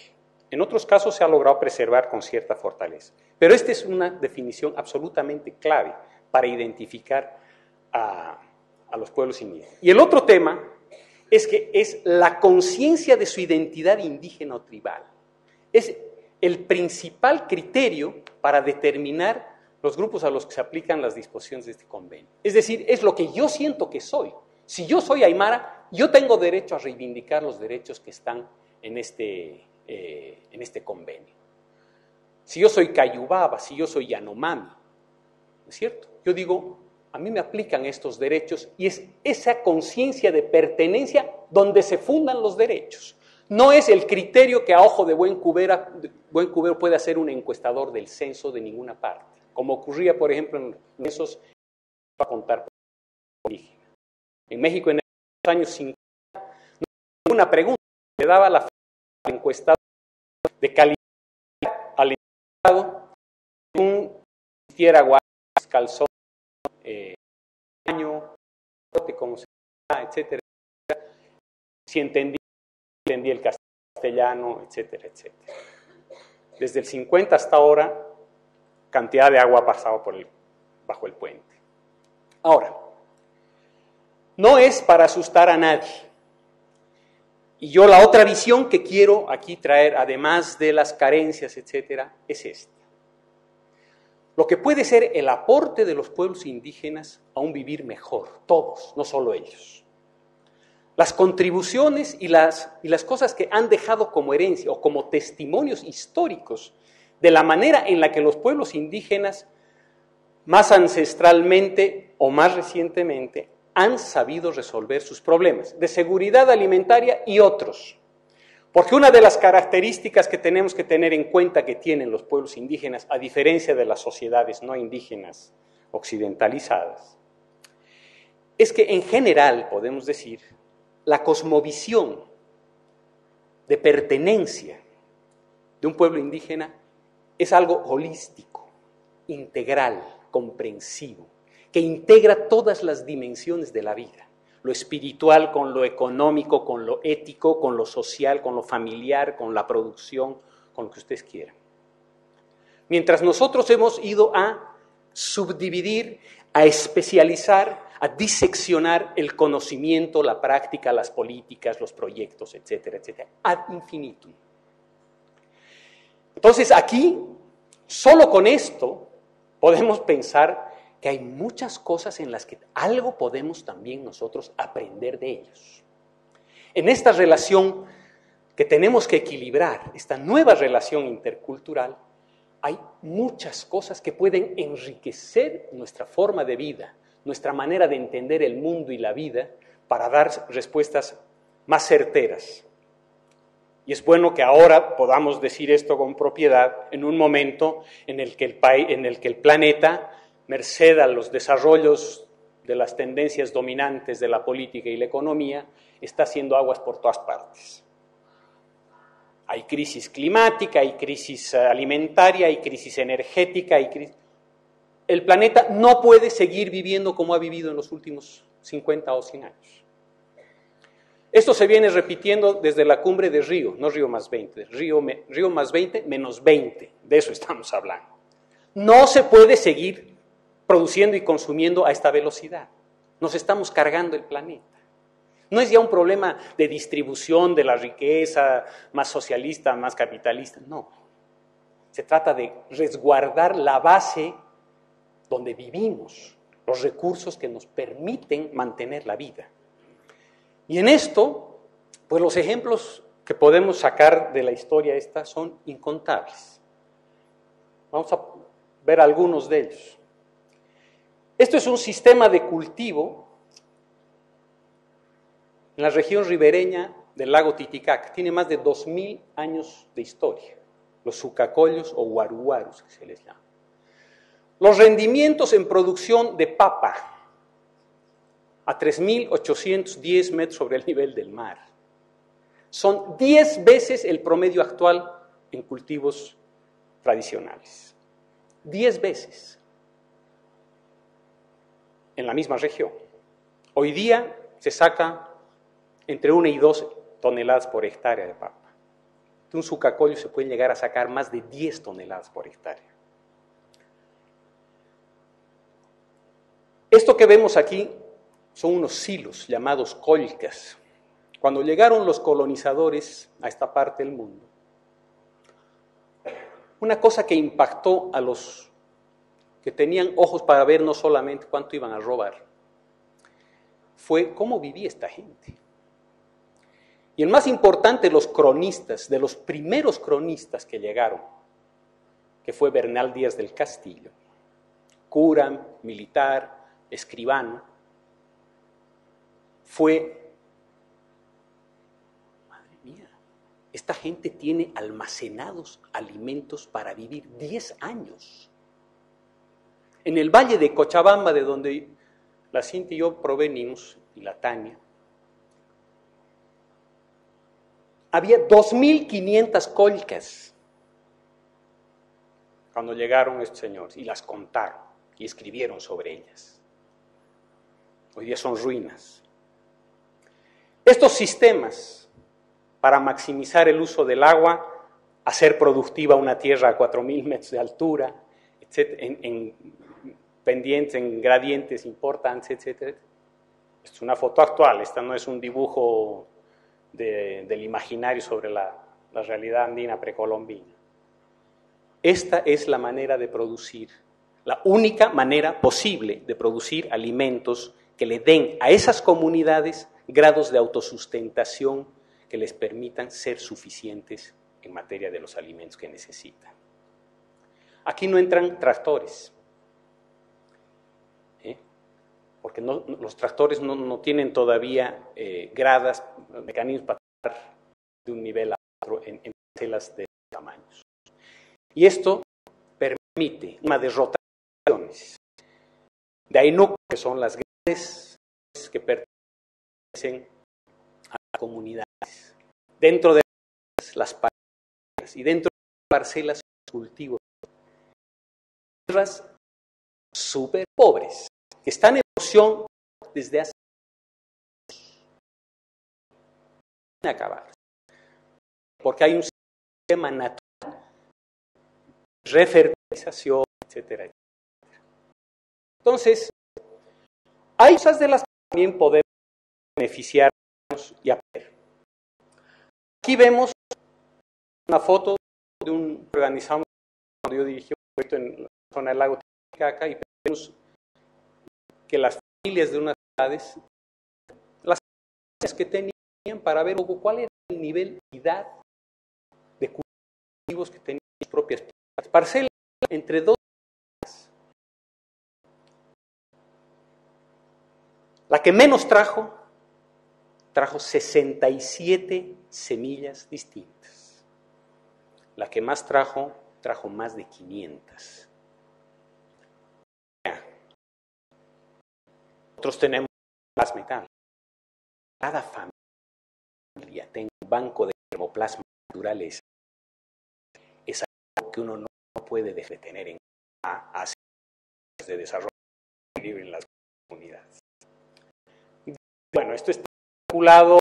En otros casos se ha logrado preservar con cierta fortaleza. Pero esta es una definición absolutamente clave para identificar a los pueblos indígenas. Y el otro tema es que es la conciencia de su identidad indígena o tribal. Es el principal criterio para determinar los grupos a los que se aplican las disposiciones de este convenio. Es decir, es lo que yo siento que soy. Si yo soy aymara, yo tengo derecho a reivindicar los derechos que están en este convenio. Si yo soy cayubaba, si yo soy yanomami, ¿no es cierto? Yo digo, a mí me aplican estos derechos y es esa conciencia de pertenencia donde se fundan los derechos. No es el criterio que a ojo de buen cubero puede hacer un encuestador del censo de ninguna parte, como ocurría, por ejemplo, en los censos para contar por indígena. En México, en los años 50, no había una pregunta, le daba la al encuestador de calidad al encuestado, según vistiera guantes, calzón, baño, como se llama, etcétera, si entendía el castellano, etcétera, etcétera. Desde el 50 hasta ahora, cantidad de agua ha pasado bajo el puente. Ahora, no es para asustar a nadie. Y yo la otra visión que quiero aquí traer, además de las carencias, etcétera, es esta. Lo que puede ser el aporte de los pueblos indígenas a un vivir mejor, todos, no solo ellos. Las contribuciones y las cosas que han dejado como herencia o como testimonios históricos de la manera en la que los pueblos indígenas, más ancestralmente o más recientemente, han sabido resolver sus problemas de seguridad alimentaria y otros. Porque una de las características que tenemos que tener en cuenta que tienen los pueblos indígenas, a diferencia de las sociedades no indígenas occidentalizadas, es que en general, podemos decir, la cosmovisión de pertenencia de un pueblo indígena es algo holístico, integral, comprensivo, que integra todas las dimensiones de la vida, lo espiritual con lo económico, con lo ético, con lo social, con lo familiar, con la producción, con lo que ustedes quieran. Mientras nosotros hemos ido a subdividir, a especializar, a diseccionar el conocimiento, la práctica, las políticas, los proyectos, etcétera, etcétera, ad infinitum. Entonces aquí, solo con esto, podemos pensar que hay muchas cosas en las que algo podemos también nosotros aprender de ellos. En esta relación que tenemos que equilibrar, esta nueva relación intercultural, hay muchas cosas que pueden enriquecer nuestra forma de vida, nuestra manera de entender el mundo y la vida, para dar respuestas más certeras. Y es bueno que ahora podamos decir esto con propiedad en un momento en el que el planeta, merced a los desarrollos de las tendencias dominantes de la política y la economía, está haciendo aguas por todas partes. Hay crisis climática, hay crisis alimentaria, hay crisis energética, El planeta no puede seguir viviendo como ha vivido en los últimos 50 o 100 años. Esto se viene repitiendo desde la cumbre de Río, no Río más 20, Río más 20 menos 20, de eso estamos hablando. No se puede seguir produciendo y consumiendo a esta velocidad. Nos estamos cargando el planeta. No es ya un problema de distribución de la riqueza, más socialista, más capitalista, no. Se trata de resguardar la base donde vivimos, los recursos que nos permiten mantener la vida. Y en esto, pues los ejemplos que podemos sacar de la historia esta son incontables. Vamos a ver algunos de ellos. Esto es un sistema de cultivo en la región ribereña del lago Titicaca. Tiene más de 2000 años de historia. Los sucacollos o guaruguarus, que se les llama. Los rendimientos en producción de papa a 3.810 metros sobre el nivel del mar. Son 10 veces el promedio actual en cultivos tradicionales. 10 veces en la misma región. Hoy día se saca entre 1 y 2 toneladas por hectárea de papa. De un sucacollo se puede llegar a sacar más de 10 toneladas por hectárea. Esto que vemos aquí son unos silos llamados colcas. Cuando llegaron los colonizadores a esta parte del mundo, una cosa que impactó a los que tenían ojos para ver no solamente cuánto iban a robar, fue cómo vivía esta gente. Y el más importante, los cronistas, de los primeros cronistas que llegaron, que fue Bernal Díaz del Castillo, cura, militar, escribano, fue, madre mía, esta gente tiene almacenados alimentos para vivir 10 años. En el valle de Cochabamba, de donde la Cintia y yo provenimos, y la Tania, había 2.500 colcas cuando llegaron estos señores y las contaron y escribieron sobre ellas. Hoy día son ruinas. Estos sistemas para maximizar el uso del agua, hacer productiva una tierra a 4.000 metros de altura, etcétera, en pendientes, en gradientes importantes, etcétera. Esta es una foto actual, esta no es un dibujo del imaginario sobre la realidad andina precolombina. Esta es la manera de producir, la única manera posible de producir alimentos que le den a esas comunidades grados de autosustentación que les permitan ser suficientes en materia de los alimentos que necesitan. Aquí no entran tractores, porque los tractores no tienen todavía gradas, mecanismos para pasar de un nivel a otro en parcelas de tamaños. Y esto permite una de rotaciones de Ainuc, que son las grandes que pertenecen a las comunidades. Dentro de las parcelas y dentro de las parcelas cultivos tierras súper pobres, que están en erosión desde hace sin acabar, porque hay un sistema natural de refertilización, etcétera. Entonces, hay cosas de las que también podemos beneficiarnos y aprender. Aquí vemos una foto de un organizado cuando yo dirigí un proyecto en la zona del lago Titicaca y vemos que las familias de unas ciudades, las que tenían para ver cuál era el nivel de edad de cultivos que tenían sus propias parcelas entre dos. La que menos trajo 67 semillas distintas. La que más trajo más de 500. Nosotros tenemos más metal. Cada familia tiene un banco de germoplasma naturales. Es algo que uno no puede tener en cuenta hacia de desarrollo libre en las comunidades. Bueno, esto está vinculado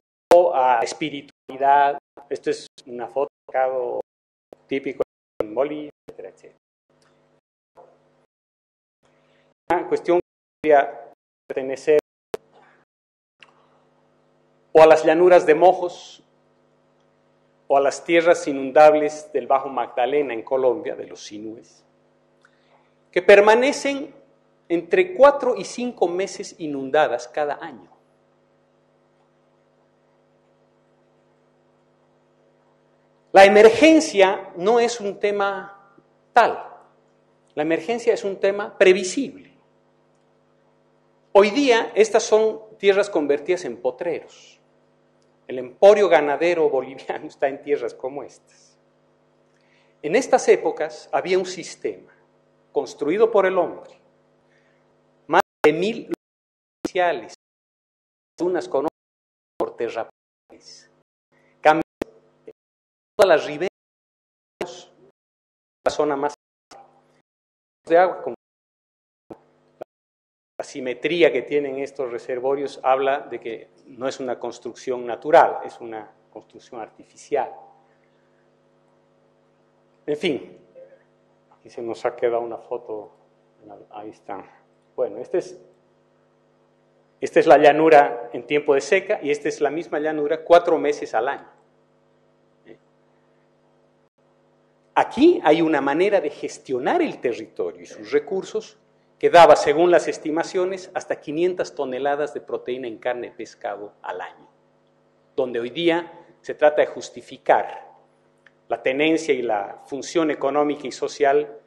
a espiritualidad. Esto es una foto típico en Bolivia, etcétera, etcétera. Una cuestión que podría pertenecer o a las llanuras de Mojos o a las tierras inundables del Bajo Magdalena en Colombia, de los Sinúes, que permanecen entre 4 y 5 meses inundadas cada año. La emergencia no es un tema tal, la emergencia es un tema previsible. Hoy día estas son tierras convertidas en potreros. El emporio ganadero boliviano está en tierras como estas. En estas épocas había un sistema construido por el hombre, más de 1,000 oficiales, unas con por terraplenes, todas las riberas, la zona más de agua, como la simetría que tienen estos reservorios habla de que no es una construcción natural, es una construcción artificial. En fin, aquí se nos ha quedado una foto, ahí está. Bueno, esta es la llanura en tiempo de seca y esta es la misma llanura 4 meses al año. Aquí hay una manera de gestionar el territorio y sus recursos que daba, según las estimaciones, hasta 500 toneladas de proteína en carne y pescado al año, donde hoy día se trata de justificar la tenencia y la función económica y social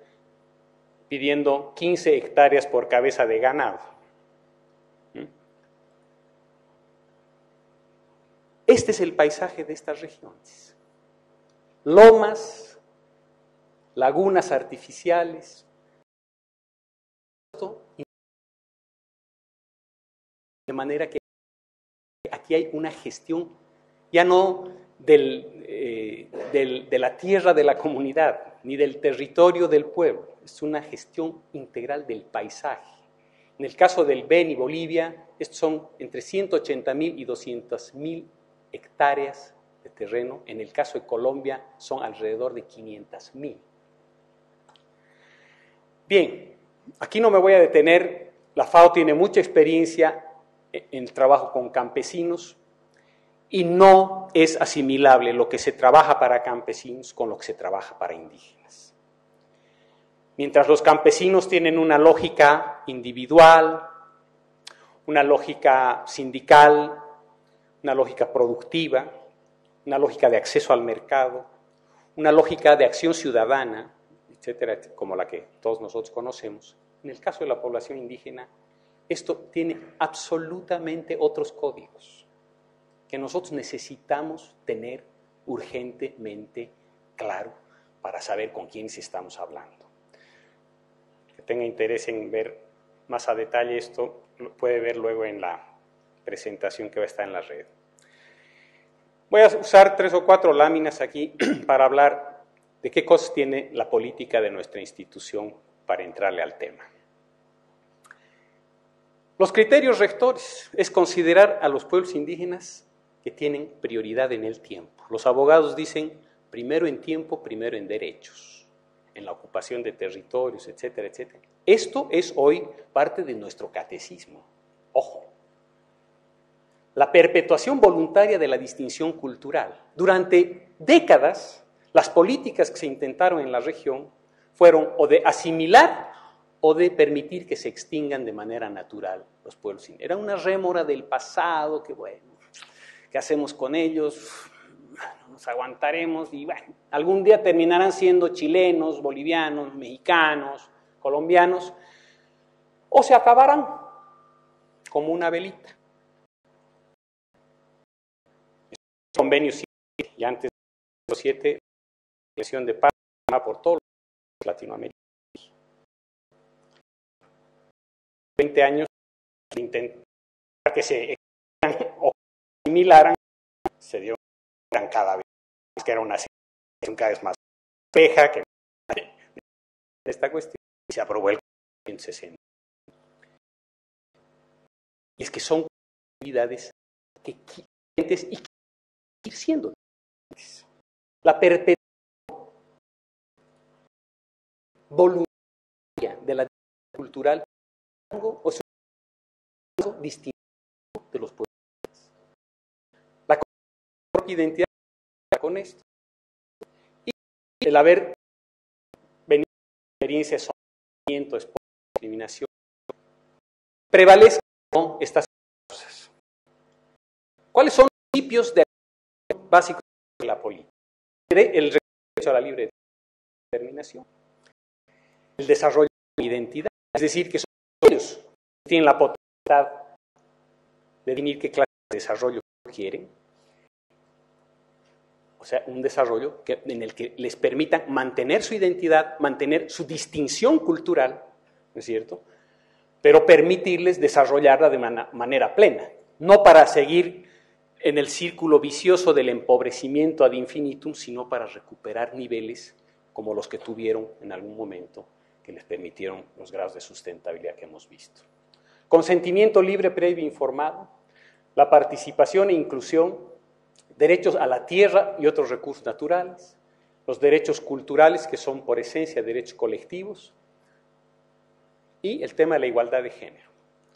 pidiendo 15 hectáreas por cabeza de ganado. Este es el paisaje de estas regiones. Lomas, lagunas artificiales. De manera que aquí hay una gestión ya no de la tierra de la comunidad, ni del territorio del pueblo, es una gestión integral del paisaje. En el caso del Beni, Bolivia, estos son entre 180,000 y 200,000 hectáreas de terreno. En el caso de Colombia son alrededor de 500,000. Bien, aquí no me voy a detener, la FAO tiene mucha experiencia en el trabajo con campesinos y no es asimilable lo que se trabaja para campesinos con lo que se trabaja para indígenas. Mientras los campesinos tienen una lógica individual, una lógica sindical, una lógica productiva, una lógica de acceso al mercado, una lógica de acción ciudadana, etcétera, como la que todos nosotros conocemos. En el caso de la población indígena, esto tiene absolutamente otros códigos que nosotros necesitamos tener urgentemente claro para saber con quiénes estamos hablando. Que tenga interés en ver más a detalle esto, lo puede ver luego en la presentación que va a estar en la red. Voy a usar 3 o 4 láminas aquí para hablar de qué cosas tiene la política de nuestra institución para entrarle al tema. Los criterios rectores es considerar a los pueblos indígenas que tienen prioridad en el tiempo. Los abogados dicen primero en tiempo, primero en derechos, en la ocupación de territorios, etcétera, etcétera. Esto es hoy parte de nuestro catecismo. Ojo. La perpetuación voluntaria de la distinción cultural. Durante décadas, las políticas que se intentaron en la región fueron o de asimilar o de permitir que se extingan de manera natural los pueblos indígenas. Era una rémora del pasado que, bueno, ¿qué hacemos con ellos? Nos aguantaremos y, bueno, algún día terminarán siendo chilenos, bolivianos, mexicanos, colombianos, o se acabarán como una velita. Convenio 7, y antes de 7, la Declaración de Paz por todos los latinoamericanos. 20 años de intentar que se o asimilaran, se dio cada vez que era una situación cada vez más peja que esta cuestión, y se aprobó el en 60. Y es que son actividades que y que ir siendo la perpetuación voluntaria de la cultural o su distinto de los pueblos. La propia identidad con esto y el haber venido de experiencias de sufrimiento, discriminación, prevalezcan estas cosas. ¿Cuáles son los principios de básicos de la política? El derecho a la libre determinación, el desarrollo de la identidad, es decir, que son ellos que tienen la potestad de definir qué clase de desarrollo quieren, o sea, un desarrollo en el que les permita mantener su identidad, mantener su distinción cultural, ¿no es cierto?, pero permitirles desarrollarla de manera plena, no para seguir en el círculo vicioso del empobrecimiento ad infinitum, sino para recuperar niveles como los que tuvieron en algún momento, que les permitieron los grados de sustentabilidad que hemos visto. Consentimiento libre, previo, informado, la participación e inclusión, derechos a la tierra y otros recursos naturales, los derechos culturales, que son por esencia derechos colectivos, y el tema de la igualdad de género.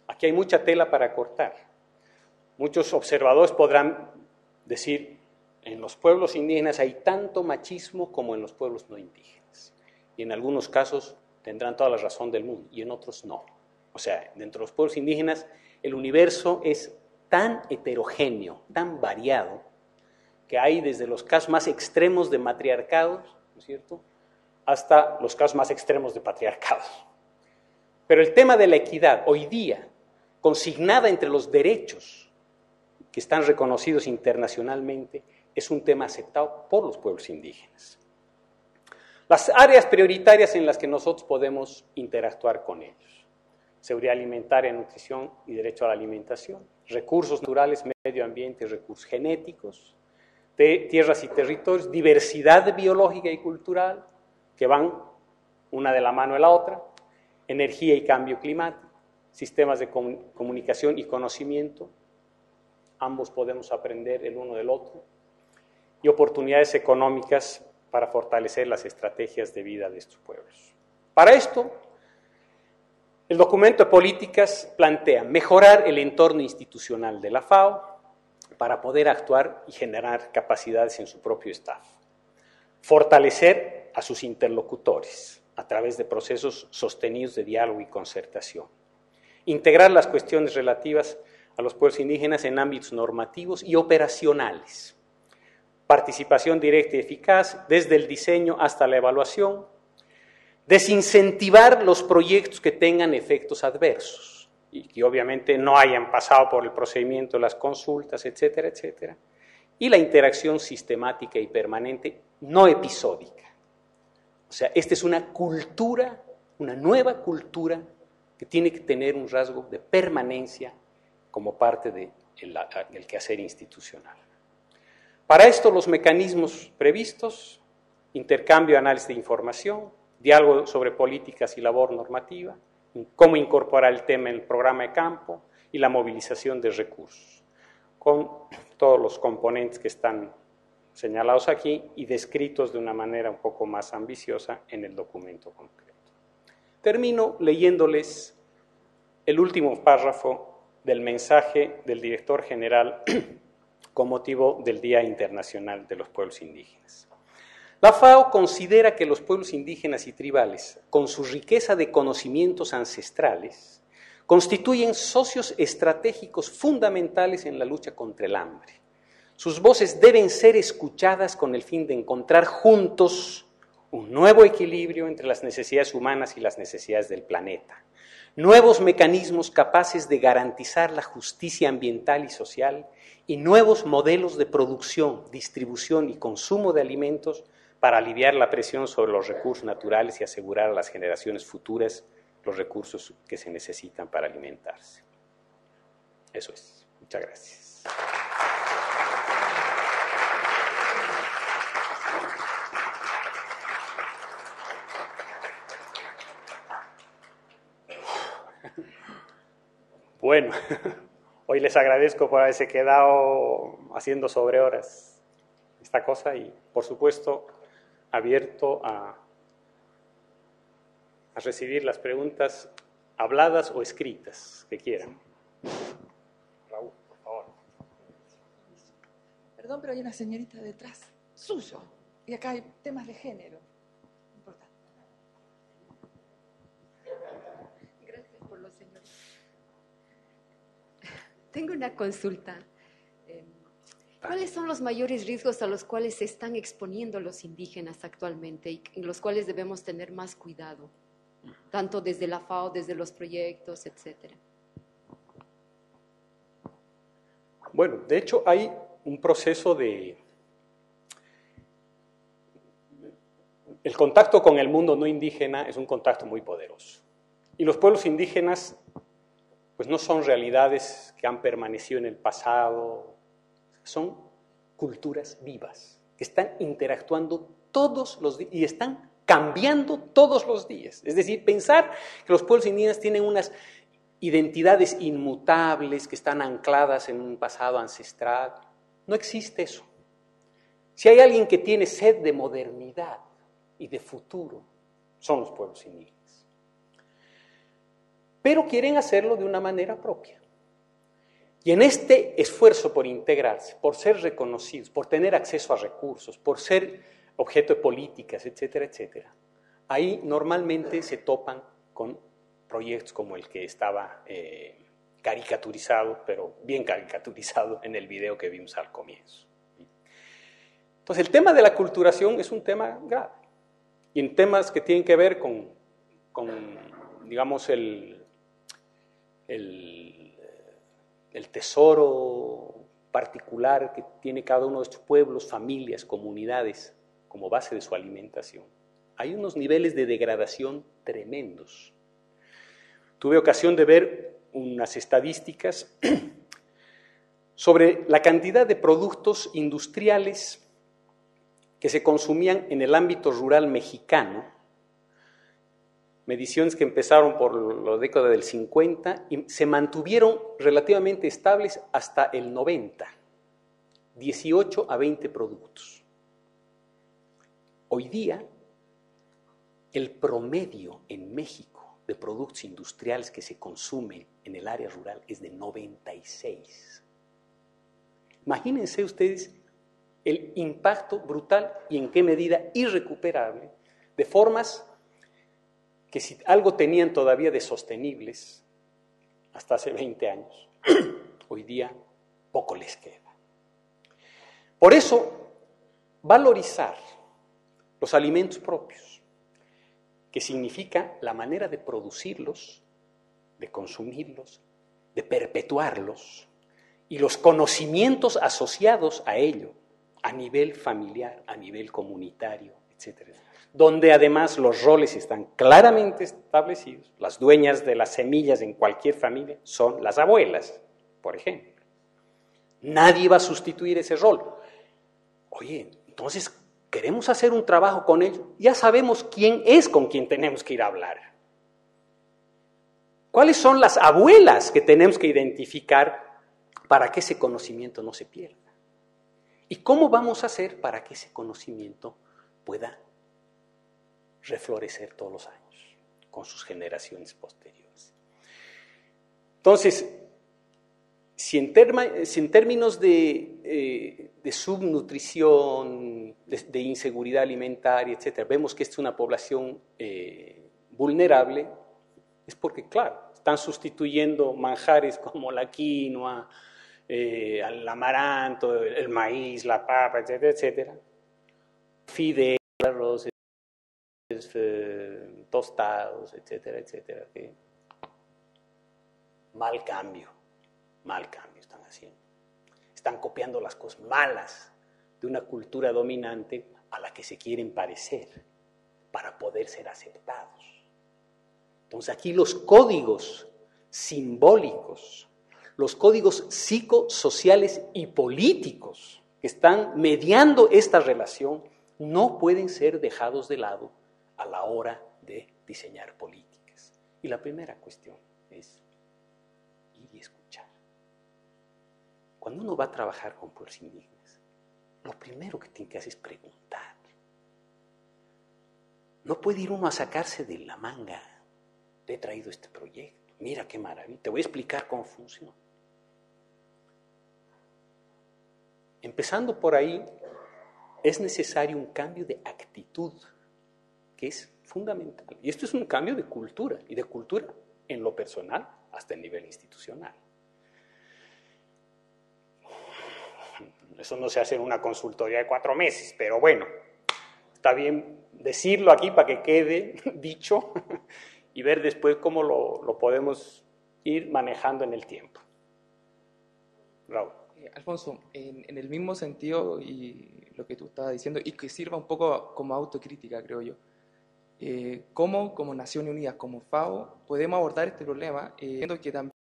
Aquí hay mucha tela para cortar. Muchos observadores podrán decir, en los pueblos indígenas hay tanto machismo como en los pueblos no indígenas. Y en algunos casos tendrán toda la razón del mundo, y en otros no. O sea, dentro de los pueblos indígenas el universo es tan heterogéneo, tan variado, que hay desde los casos más extremos de matriarcados, ¿no es cierto?, hasta los casos más extremos de patriarcados. Pero el tema de la equidad, hoy día, consignada entre los derechos que están reconocidos internacionalmente, es un tema aceptado por los pueblos indígenas. Las áreas prioritarias en las que nosotros podemos interactuar con ellos: seguridad alimentaria, nutrición y derecho a la alimentación, recursos naturales, medio ambiente, recursos genéticos, tierras y territorios, diversidad biológica y cultural, que van una de la mano de la otra, energía y cambio climático, sistemas de comunicación y conocimiento, ambos podemos aprender el uno del otro, y oportunidades económicas para fortalecer las estrategias de vida de estos pueblos. Para esto, el documento de políticas plantea mejorar el entorno institucional de la FAO para poder actuar y generar capacidades en su propio staff, fortalecer a sus interlocutores a través de procesos sostenidos de diálogo y concertación, integrar las cuestiones relativas a los pueblos indígenas en ámbitos normativos y operacionales, participación directa y eficaz desde el diseño hasta la evaluación, desincentivar los proyectos que tengan efectos adversos y que obviamente no hayan pasado por el procedimiento de las consultas, etcétera, etcétera, y la interacción sistemática y permanente, no episódica. O sea, esta es una cultura, una nueva cultura que tiene que tener un rasgo de permanencia como parte del quehacer institucional. Para esto, los mecanismos previstos: intercambio y análisis de información, diálogo sobre políticas y labor normativa, cómo incorporar el tema en el programa de campo y la movilización de recursos, con todos los componentes que están señalados aquí y descritos de una manera un poco más ambiciosa en el documento concreto. Termino leyéndoles el último párrafo del mensaje del director general con motivo del Día Internacional de los Pueblos Indígenas. La FAO considera que los pueblos indígenas y tribales, con su riqueza de conocimientos ancestrales, constituyen socios estratégicos fundamentales en la lucha contra el hambre. Sus voces deben ser escuchadas con el fin de encontrar juntos un nuevo equilibrio entre las necesidades humanas y las necesidades del planeta, nuevos mecanismos capaces de garantizar la justicia ambiental y social y nuevos modelos de producción, distribución y consumo de alimentos para aliviar la presión sobre los recursos naturales y asegurar a las generaciones futuras los recursos que se necesitan para alimentarse. Eso es. Muchas gracias. Bueno, hoy les agradezco por haberse quedado haciendo sobre horas esta cosa y, por supuesto, abierto a recibir las preguntas habladas o escritas que quieran. Raúl, por favor. Perdón, pero hay una señorita detrás, suyo. Y acá hay temas de género. Importante. Gracias por los señores. Tengo una consulta. ¿Cuáles son los mayores riesgos a los cuales se están exponiendo los indígenas actualmente y en los cuales debemos tener más cuidado? Tanto desde la FAO, desde los proyectos, etcétera. Bueno, de hecho hay un proceso de... El contacto con el mundo no indígena es un contacto muy poderoso. Y los pueblos indígenas, pues no son realidades que han permanecido en el pasado, son culturas vivas, que están interactuando todos los días y están cambiando todos los días. Es decir, pensar que los pueblos indígenas tienen unas identidades inmutables que están ancladas en un pasado ancestral, no existe eso. Si hay alguien que tiene sed de modernidad y de futuro, son los pueblos indígenas. Pero quieren hacerlo de una manera propia. Y en este esfuerzo por integrarse, por ser reconocidos, por tener acceso a recursos, por ser objeto de políticas, etcétera, etcétera, ahí normalmente se topan con proyectos como el que estaba caricaturizado, pero bien caricaturizado en el video que vimos al comienzo. Entonces, el tema de la aculturación es un tema grave. Y en temas que tienen que ver con digamos, el tesoro particular que tiene cada uno de estos pueblos, familias, comunidades, como base de su alimentación. Hay unos niveles de degradación tremendos. Tuve ocasión de ver unas estadísticas sobre la cantidad de productos industriales que se consumían en el ámbito rural mexicano, mediciones que empezaron por la década del 50 y se mantuvieron relativamente estables hasta el 90, 18 a 20 productos. Hoy día, el promedio en México de productos industriales que se consumen en el área rural es de 96. Imagínense ustedes el impacto brutal y en qué medida irrecuperable de formas que si algo tenían todavía de sostenibles hasta hace 20 años, hoy día poco les queda. Por eso, valorizar los alimentos propios, que significa la manera de producirlos, de consumirlos, de perpetuarlos, y los conocimientos asociados a ello, a nivel familiar, a nivel comunitario, etcétera, donde además los roles están claramente establecidos. Las dueñas de las semillas en cualquier familia son las abuelas, por ejemplo. Nadie va a sustituir ese rol. Oye, entonces, queremos hacer un trabajo con ellos, ya sabemos quién es con quien tenemos que ir a hablar. ¿Cuáles son las abuelas que tenemos que identificar para que ese conocimiento no se pierda? ¿Y cómo vamos a hacer para que ese conocimiento pueda reflorecer todos los años con sus generaciones posteriores? Entonces, si en términos de subnutrición, de inseguridad alimentaria, etc., vemos que esta es una población vulnerable, es porque, claro, están sustituyendo manjares como la quinoa, el amaranto, el maíz, la papa, etcétera, etcétera, fideos, arroz, tostados, etcétera, etcétera. Mal cambio están haciendo. Están copiando las cosas malas de una cultura dominante a la que se quieren parecer para poder ser aceptados. Entonces aquí los códigos simbólicos, los códigos psicosociales y políticos que están mediando esta relación no pueden ser dejados de lado a la hora de diseñar políticas. Y la primera cuestión es ir y escuchar. Cuando uno va a trabajar con pueblos indígenas, lo primero que tiene que hacer es preguntar. No puede ir uno a sacarse de la manga. Te he traído este proyecto. Mira qué maravilla. Te voy a explicar cómo funciona. Empezando por ahí, es necesario un cambio de actitud, que es fundamental. Y esto es un cambio de cultura, y de cultura en lo personal hasta el nivel institucional. Eso no se hace en una consultoría de 4 meses, pero bueno, está bien decirlo aquí para que quede dicho y ver después cómo lo podemos ir manejando en el tiempo. Raúl. Alfonso, en el mismo sentido y lo que tú estabas diciendo, y que sirva un poco como autocrítica, creo yo, ¿cómo como Naciones Unidas, como FAO, podemos abordar este problema? Viendo que también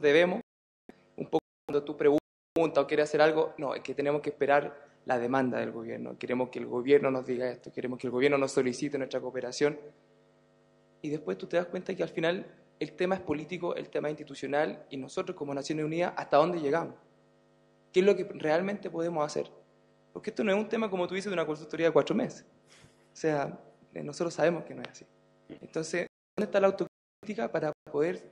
debemos, un poco cuando tú preguntas o quieres hacer algo, no, es que tenemos que esperar la demanda del gobierno, queremos que el gobierno nos diga esto, queremos que el gobierno nos solicite nuestra cooperación, y después tú te das cuenta que al final el tema es político, el tema es institucional, y nosotros como Naciones Unidas, ¿hasta dónde llegamos? ¿Qué es lo que realmente podemos hacer? Porque esto no es un tema, como tú dices, de una consultoría de 4 meses. O sea, nosotros sabemos que no es así. Entonces, ¿dónde está la autocrítica para poder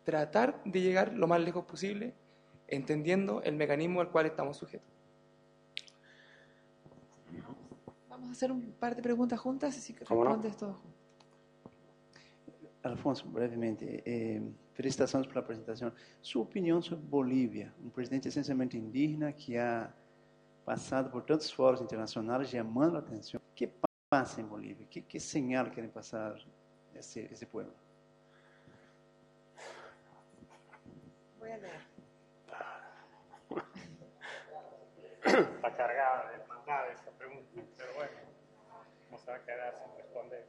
tratar de llegar lo más lejos posible, entendiendo el mecanismo al cual estamos sujetos? Vamos a hacer un par de preguntas juntas, así que ¿Cómo no? respondes todo junto. Alfonso, brevemente, felicitações pela apresentação. Sua opinião sobre Bolívia, um presidente essencialmente indígena que ha passado por tantos fóruns internacionais chamando a atenção. O que passa em Bolívia? Que señal querem passar esse pueblo? Voy a leer. Está cargada de maldad esa pregunta, pero bueno, no se va a quedar sin responder.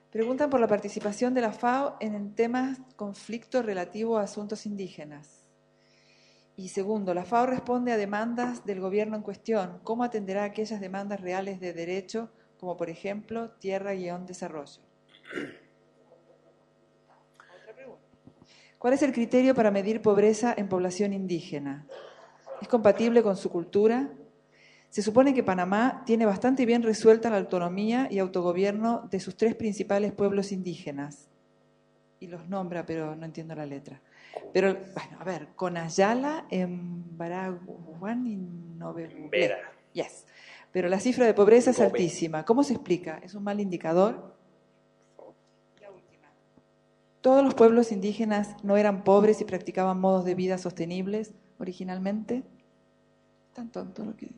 Preguntan por la participación de la FAO en el tema conflicto relativo a asuntos indígenas. Y segundo, la FAO responde a demandas del gobierno en cuestión. ¿Cómo atenderá aquellas demandas reales de derecho, como por ejemplo tierra-desarrollo? Otra pregunta. ¿Cuál es el criterio para medir pobreza en población indígena? ¿Es compatible con su cultura? Se supone que Panamá tiene bastante bien resuelta la autonomía y autogobierno de sus 3 principales pueblos indígenas. Y los nombra, pero no entiendo la letra. Pero, bueno, a ver, Conayala, Embaraguán y Vera. Yes. Pero la cifra de pobreza es altísima. ¿Cómo se explica? ¿Es un mal indicador? La última. ¿Todos los pueblos indígenas no eran pobres y practicaban modos de vida sostenibles originalmente? Tan tonto lo que...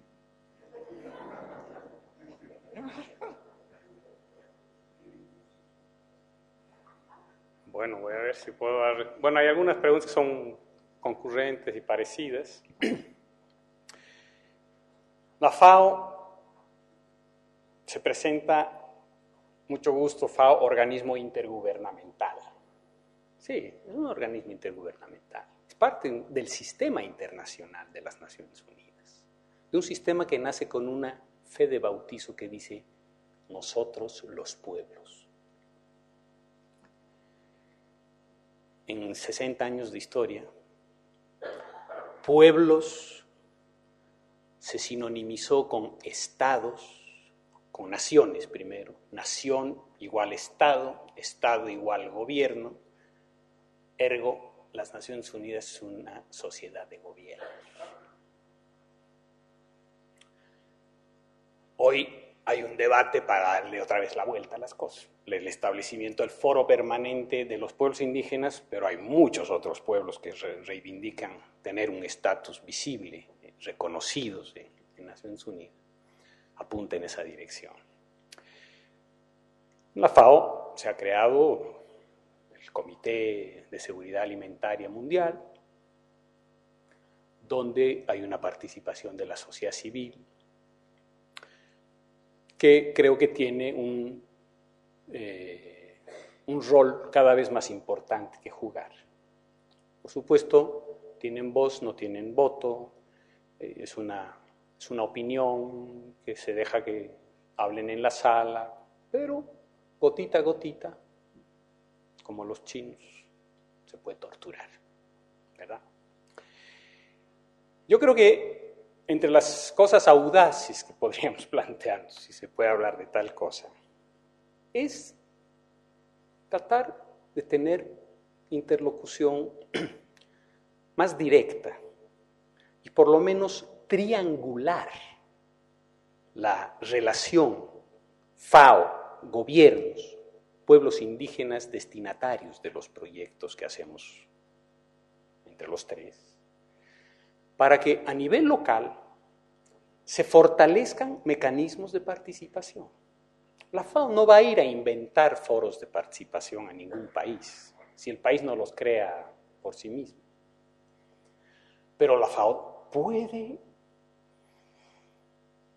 Bueno, voy a ver si puedo dar... Bueno, hay algunas preguntas que son concurrentes y parecidas. La FAO se presenta, mucho gusto, FAO, organismo intergubernamental. Sí, es un organismo intergubernamental. Es parte del sistema internacional de las Naciones Unidas. De un sistema que nace con una fe de bautizo que dice nosotros los pueblos. En 60 años de historia, pueblos se sinonimizó con estados, con naciones primero, nación igual estado, estado igual gobierno, ergo las Naciones Unidas es una sociedad de gobierno. Hoy hay un debate para darle otra vez la vuelta a las cosas, el establecimiento del foro permanente de los pueblos indígenas, pero hay muchos otros pueblos que reivindican tener un estatus visible, reconocidos en Naciones Unidas, apunta en esa dirección. En la FAO se ha creado el Comité de Seguridad Alimentaria Mundial, donde hay una participación de la sociedad civil, que creo que tiene un rol cada vez más importante que jugar. Por supuesto, tienen voz, no tienen voto, es una opinión que se deja que hablen en la sala, pero gotita a gotita, como los chinos, se puede torturar, ¿verdad? Yo creo que entre las cosas audaces que podríamos plantear, si se puede hablar de tal cosa, es tratar de tener interlocución más directa y por lo menos triangular la relación FAO, gobiernos, pueblos indígenas destinatarios de los proyectos que hacemos entre los tres, para que a nivel local se fortalezcan mecanismos de participación. La FAO no va a ir a inventar foros de participación a ningún país, si el país no los crea por sí mismo. Pero la FAO puede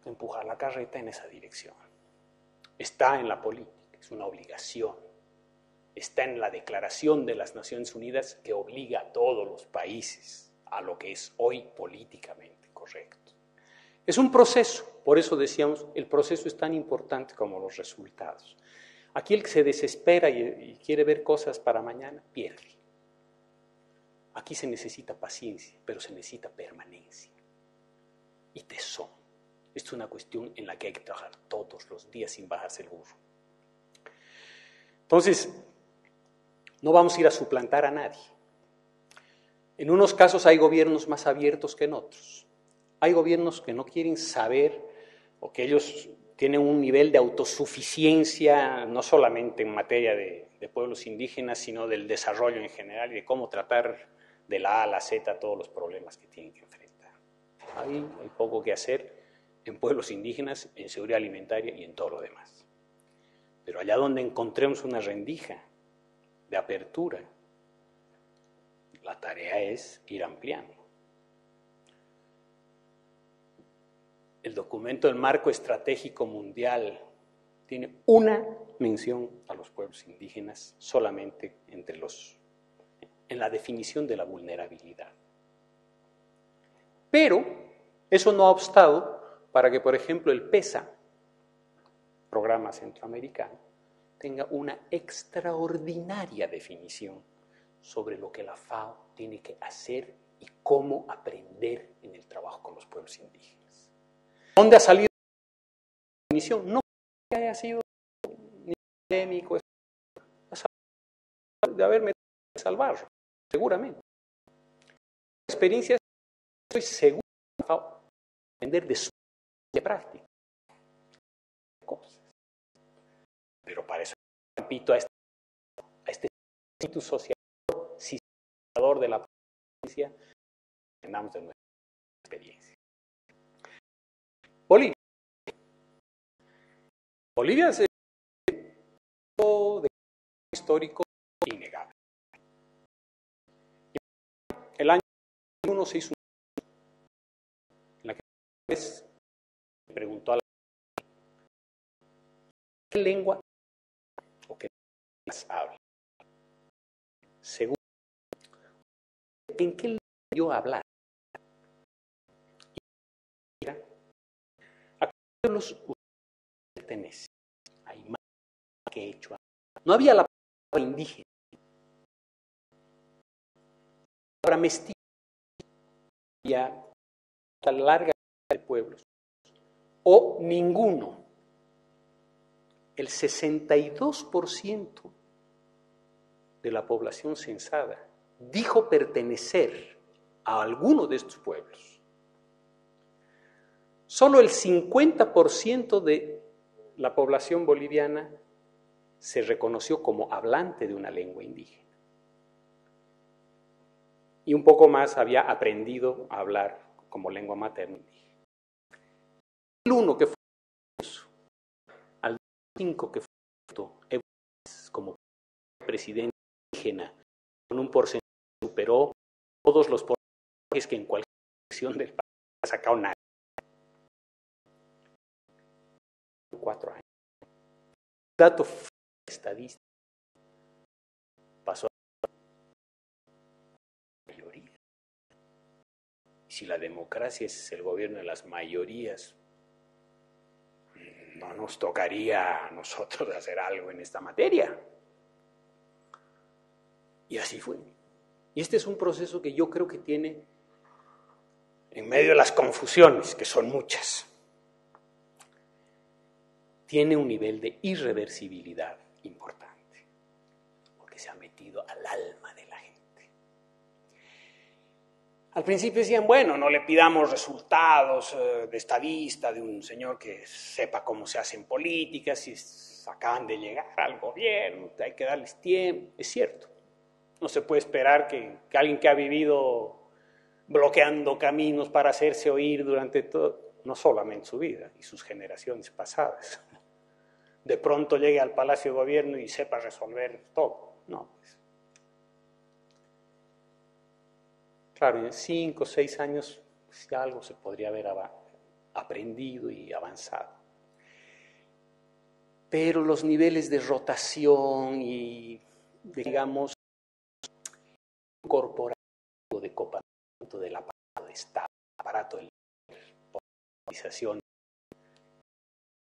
empujar la carreta en esa dirección. Está en la política, es una obligación. Está en la Declaración de las Naciones Unidas que obliga a todos los países a lo que es hoy políticamente correcto. Es un proceso, por eso decíamos, el proceso es tan importante como los resultados. Aquí el que se desespera y quiere ver cosas para mañana, pierde. Aquí se necesita paciencia, pero se necesita permanencia y tesón. Esto es una cuestión en la que hay que trabajar todos los días sin bajarse el burro. Entonces, no vamos a ir a suplantar a nadie. En unos casos hay gobiernos más abiertos que en otros. Hay gobiernos que no quieren saber o que ellos tienen un nivel de autosuficiencia no solamente en materia de pueblos indígenas, sino del desarrollo en general y de cómo tratar de la A a la Z todos los problemas que tienen que enfrentar. Ahí hay poco que hacer en pueblos indígenas, en seguridad alimentaria y en todo lo demás. Pero allá donde encontremos una rendija de apertura, la tarea es ir ampliando. El documento del Marco Estratégico Mundial tiene una mención a los pueblos indígenas solamente en la definición de la vulnerabilidad. Pero eso no ha obstado para que, por ejemplo, el PESA, Programa Centroamericano, tenga una extraordinaria definición sobre lo que la FAO tiene que hacer y cómo aprender en el trabajo con los pueblos indígenas. ¿Dónde ha salido la definición? No que haya sido ni académico, de haber metido en salvarlo, seguramente. La experiencia, estoy seguro que la FAO aprender de su práctica. Cosas. Pero para eso, repito, a este espíritu social, sistematizador de la provincia, aprendamos de nuestra experiencia. Bolivia es un histórico innegable. El año 2001 se hizo en la que se preguntó a la ¿qué lengua o qué lenguas habla? Según ¿en qué lengua yo hablar? pueblos pertenecen. Aymara, quechua. No había la palabra indígena. La palabra mestizo. Había una larga lista de pueblos. O ninguno. El 62% de la población censada dijo pertenecer a alguno de estos pueblos. Solo el 50% de la población boliviana se reconoció como hablante de una lengua indígena. Y un poco más había aprendido a hablar como lengua materna indígena. El 1 que fue al 5 que fue como presidente indígena, con un porcentaje que superó todos los porcentajes que en cualquier elección del país ha sacado nadie. 4 años. El dato estadístico pasó a la mayoría. Y si la democracia es el gobierno de las mayorías, no nos tocaría a nosotros hacer algo en esta materia. Y así fue. Y este es un proceso que yo creo que tiene, en medio de las confusiones, que son muchas, tiene un nivel de irreversibilidad importante, porque se ha metido al alma de la gente. Al principio decían, bueno, no le pidamos resultados de estadista, de un señor que sepa cómo se hacen políticas, si acaban de llegar al gobierno, hay que darles tiempo. Es cierto, no se puede esperar que alguien que ha vivido bloqueando caminos para hacerse oír durante todo, no solamente su vida y sus generaciones pasadas, de pronto llegue al Palacio de Gobierno y sepa resolver todo. No, pues. Claro, en 5 o 6 años pues ya algo se podría haber aprendido y avanzado. Pero los niveles de rotación y, digamos, corporativo de copamiento del aparato de Estado, aparato de polarización,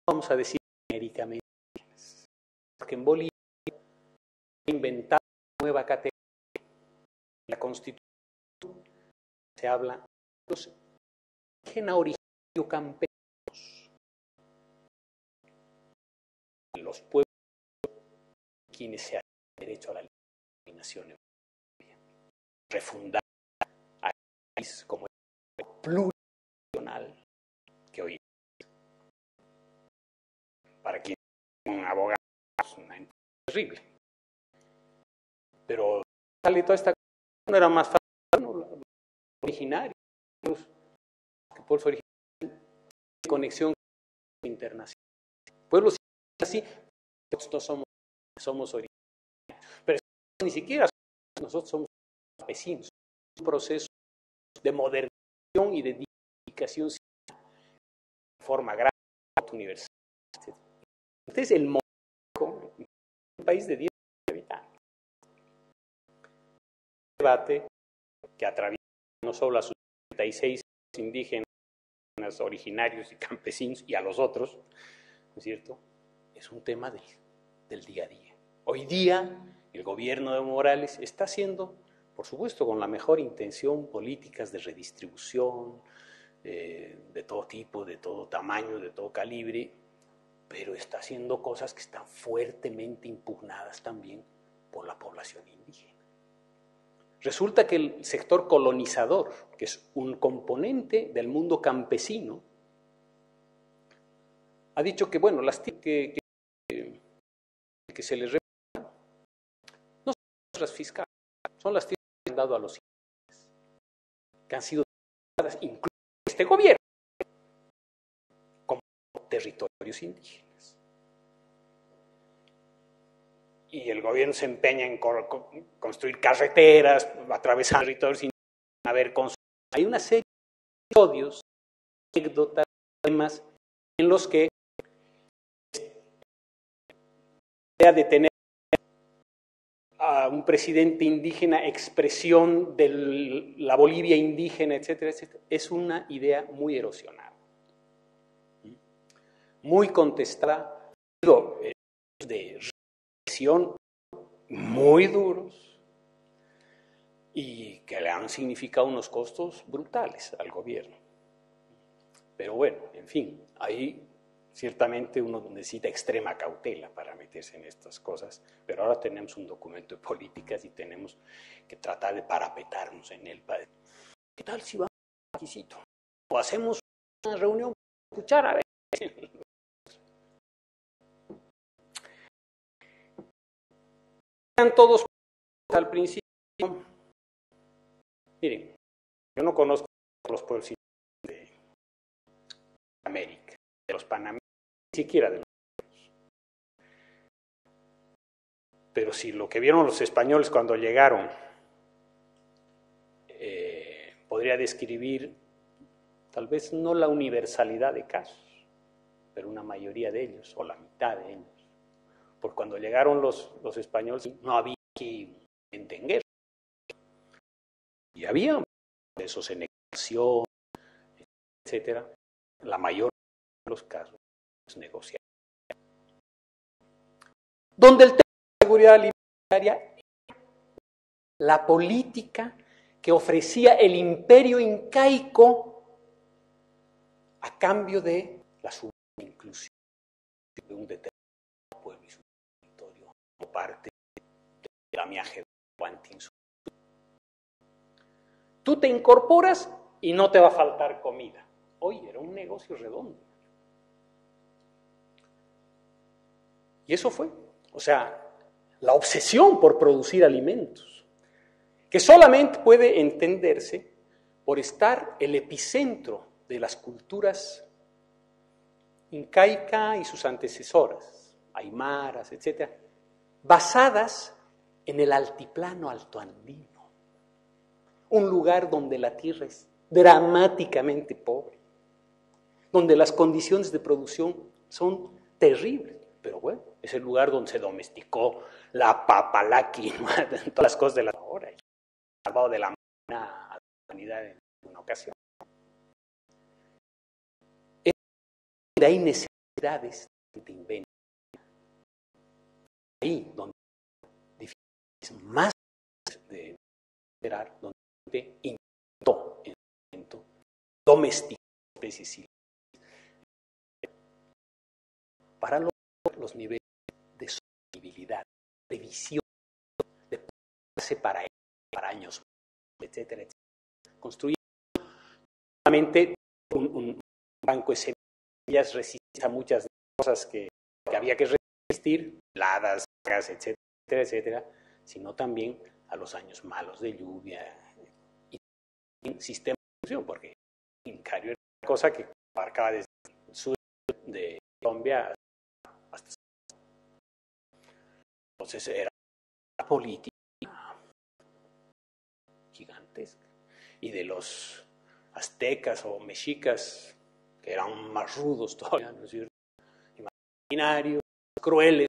vamos a decir genéricamente, porque en Bolivia se ha inventado una nueva categoría. En la Constitución se habla de los indígenas originarios campesinos, los pueblos quienes se han derecho a la determinación en Bolivia, refundar al país como el plurinacional que hoy es. Para quien es un abogado es una entidad terrible. Pero sale toda esta cosa, no era más fácil, ¿no? Los originarios, los pueblos originarios, conexión internacional. Pueblos así, nosotros somos originarios. Pero ni siquiera nosotros somos campesinos. Es un proceso de modernización y de dignificación de forma grande, universal. Este es el modelo de un país de 10 habitantes. Un debate que atraviesa no solo a sus 36 indígenas originarios y campesinos y a los otros, ¿no es cierto? Es un tema del día a día. Hoy día el gobierno de Evo Morales está haciendo, por supuesto, con la mejor intención, políticas de redistribución de todo tipo, de todo tamaño, de todo calibre, pero está haciendo cosas que están fuertemente impugnadas también por la población indígena. Resulta que el sector colonizador, que es un componente del mundo campesino, ha dicho que, bueno, las tierras que se les reparten no son las fiscales, son las tierras que han dado a los indígenas, que han sido dadas incluso por este gobierno como territorios indígenas. Y el gobierno se empeña en construir carreteras, atravesar territorios indígenas, hay una serie de episodios, anécdotas, temas en los que la idea de tener a un presidente indígena, expresión de la Bolivia indígena, etcétera, etcétera, es una idea muy erosionada. muy contestada, de represión muy duros y que le han significado unos costos brutales al gobierno. Pero bueno, en fin, ahí ciertamente uno necesita extrema cautela para meterse en estas cosas, pero ahora tenemos un documento de políticas y tenemos que tratar de parapetarnos en él. ¿Qué tal si vamos a un requisito? O hacemos una reunión para escuchar a ver. Eran todos al principio. Miren, yo no conozco los pueblos de América, de los panameños, ni siquiera de los pueblos. Pero si lo que vieron los españoles cuando llegaron podría describir tal vez no la universalidad de casos, pero una mayoría de ellos, o la mitad de ellos. Porque cuando llegaron los españoles no había que entender. Y había esos en expansión, etcétera. La mayor de los casos es negociar. Donde el tema de seguridad alimentaria, la política que ofrecía el imperio incaico a cambio de la inclusión de un determinado pueblo y su territorio, como parte del lamiaje de Guantín. Tú te incorporas y no te va a faltar comida. Oye, era un negocio redondo. Y eso fue, o sea, la obsesión por producir alimentos, que solamente puede entenderse por estar el epicentro de las culturas incaica y sus antecesoras, aymaras, etc., basadas en el altiplano altoandino, un lugar donde la tierra es dramáticamente pobre, donde las condiciones de producción son terribles, pero bueno, es el lugar donde se domesticó la papa, la quinoa, todas las cosas de la hora, salvado de la hambruna a la humanidad en una ocasión. Hay necesidades de invento. Ahí donde es más de esperar, donde inventó el invento, domesticó especies para los niveles de sostenibilidad, de visión, de prepararse para años, etcétera, etcétera. Construir solamente un banco de semillas resistente a muchas cosas que había que resistir, heladas, etcétera, etcétera, sino también a los años malos de lluvia y sistema de producción, porque Incario era una cosa que abarcaba desde el sur de Colombia hasta. Entonces era una política gigantesca. Y de los aztecas o mexicas, que eran más rudos todavía, ¿no es cierto? Imaginarios, crueles,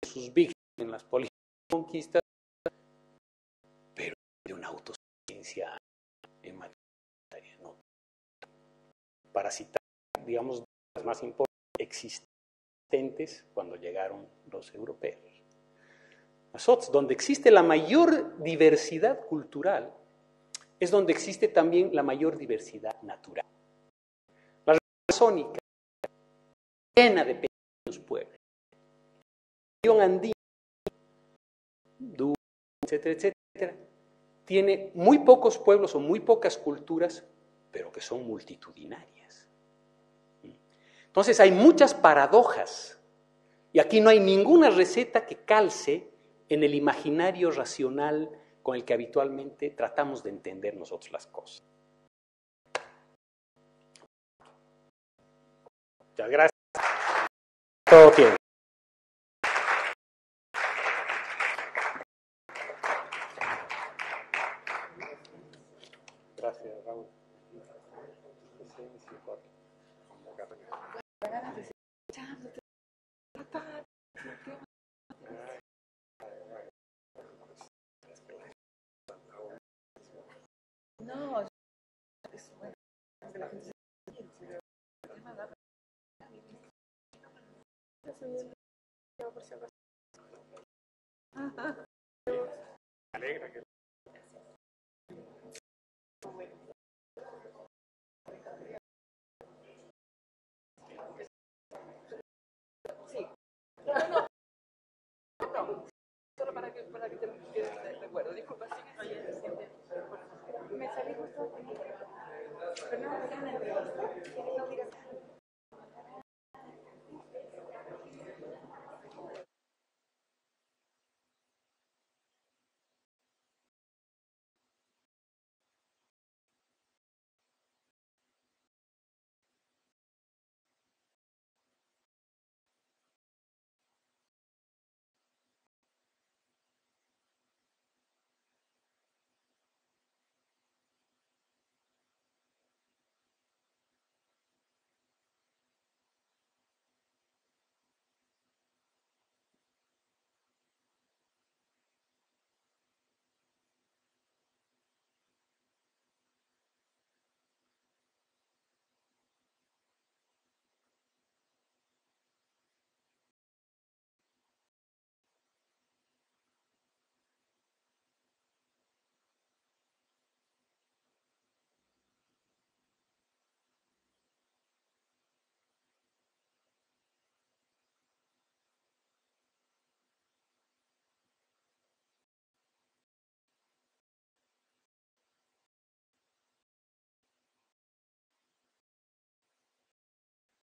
sus víctimas en las políticas de conquista, pero de una autosuficiencia en materia alimentaria, ¿no? Para citar, digamos, las más importantes existentes cuando llegaron los europeos. Nosotros, donde existe la mayor diversidad cultural, es donde existe también la mayor diversidad natural. La región amazónica, llena de pequeños pueblos. La región andina, etcétera, etcétera, tiene muy pocos pueblos o muy pocas culturas, pero que son multitudinarias. Entonces hay muchas paradojas, y aquí no hay ninguna receta que calce en el imaginario racional con el que habitualmente tratamos de entender nosotros las cosas. Muchas gracias. Todo bien. Gracias, Raúl. No, es bueno que la gente se por si acaso. Me alegra que... Sí. No. Solo para que te recuerdo. Disculpa, sí. Me salí justo. Pero no, no digas.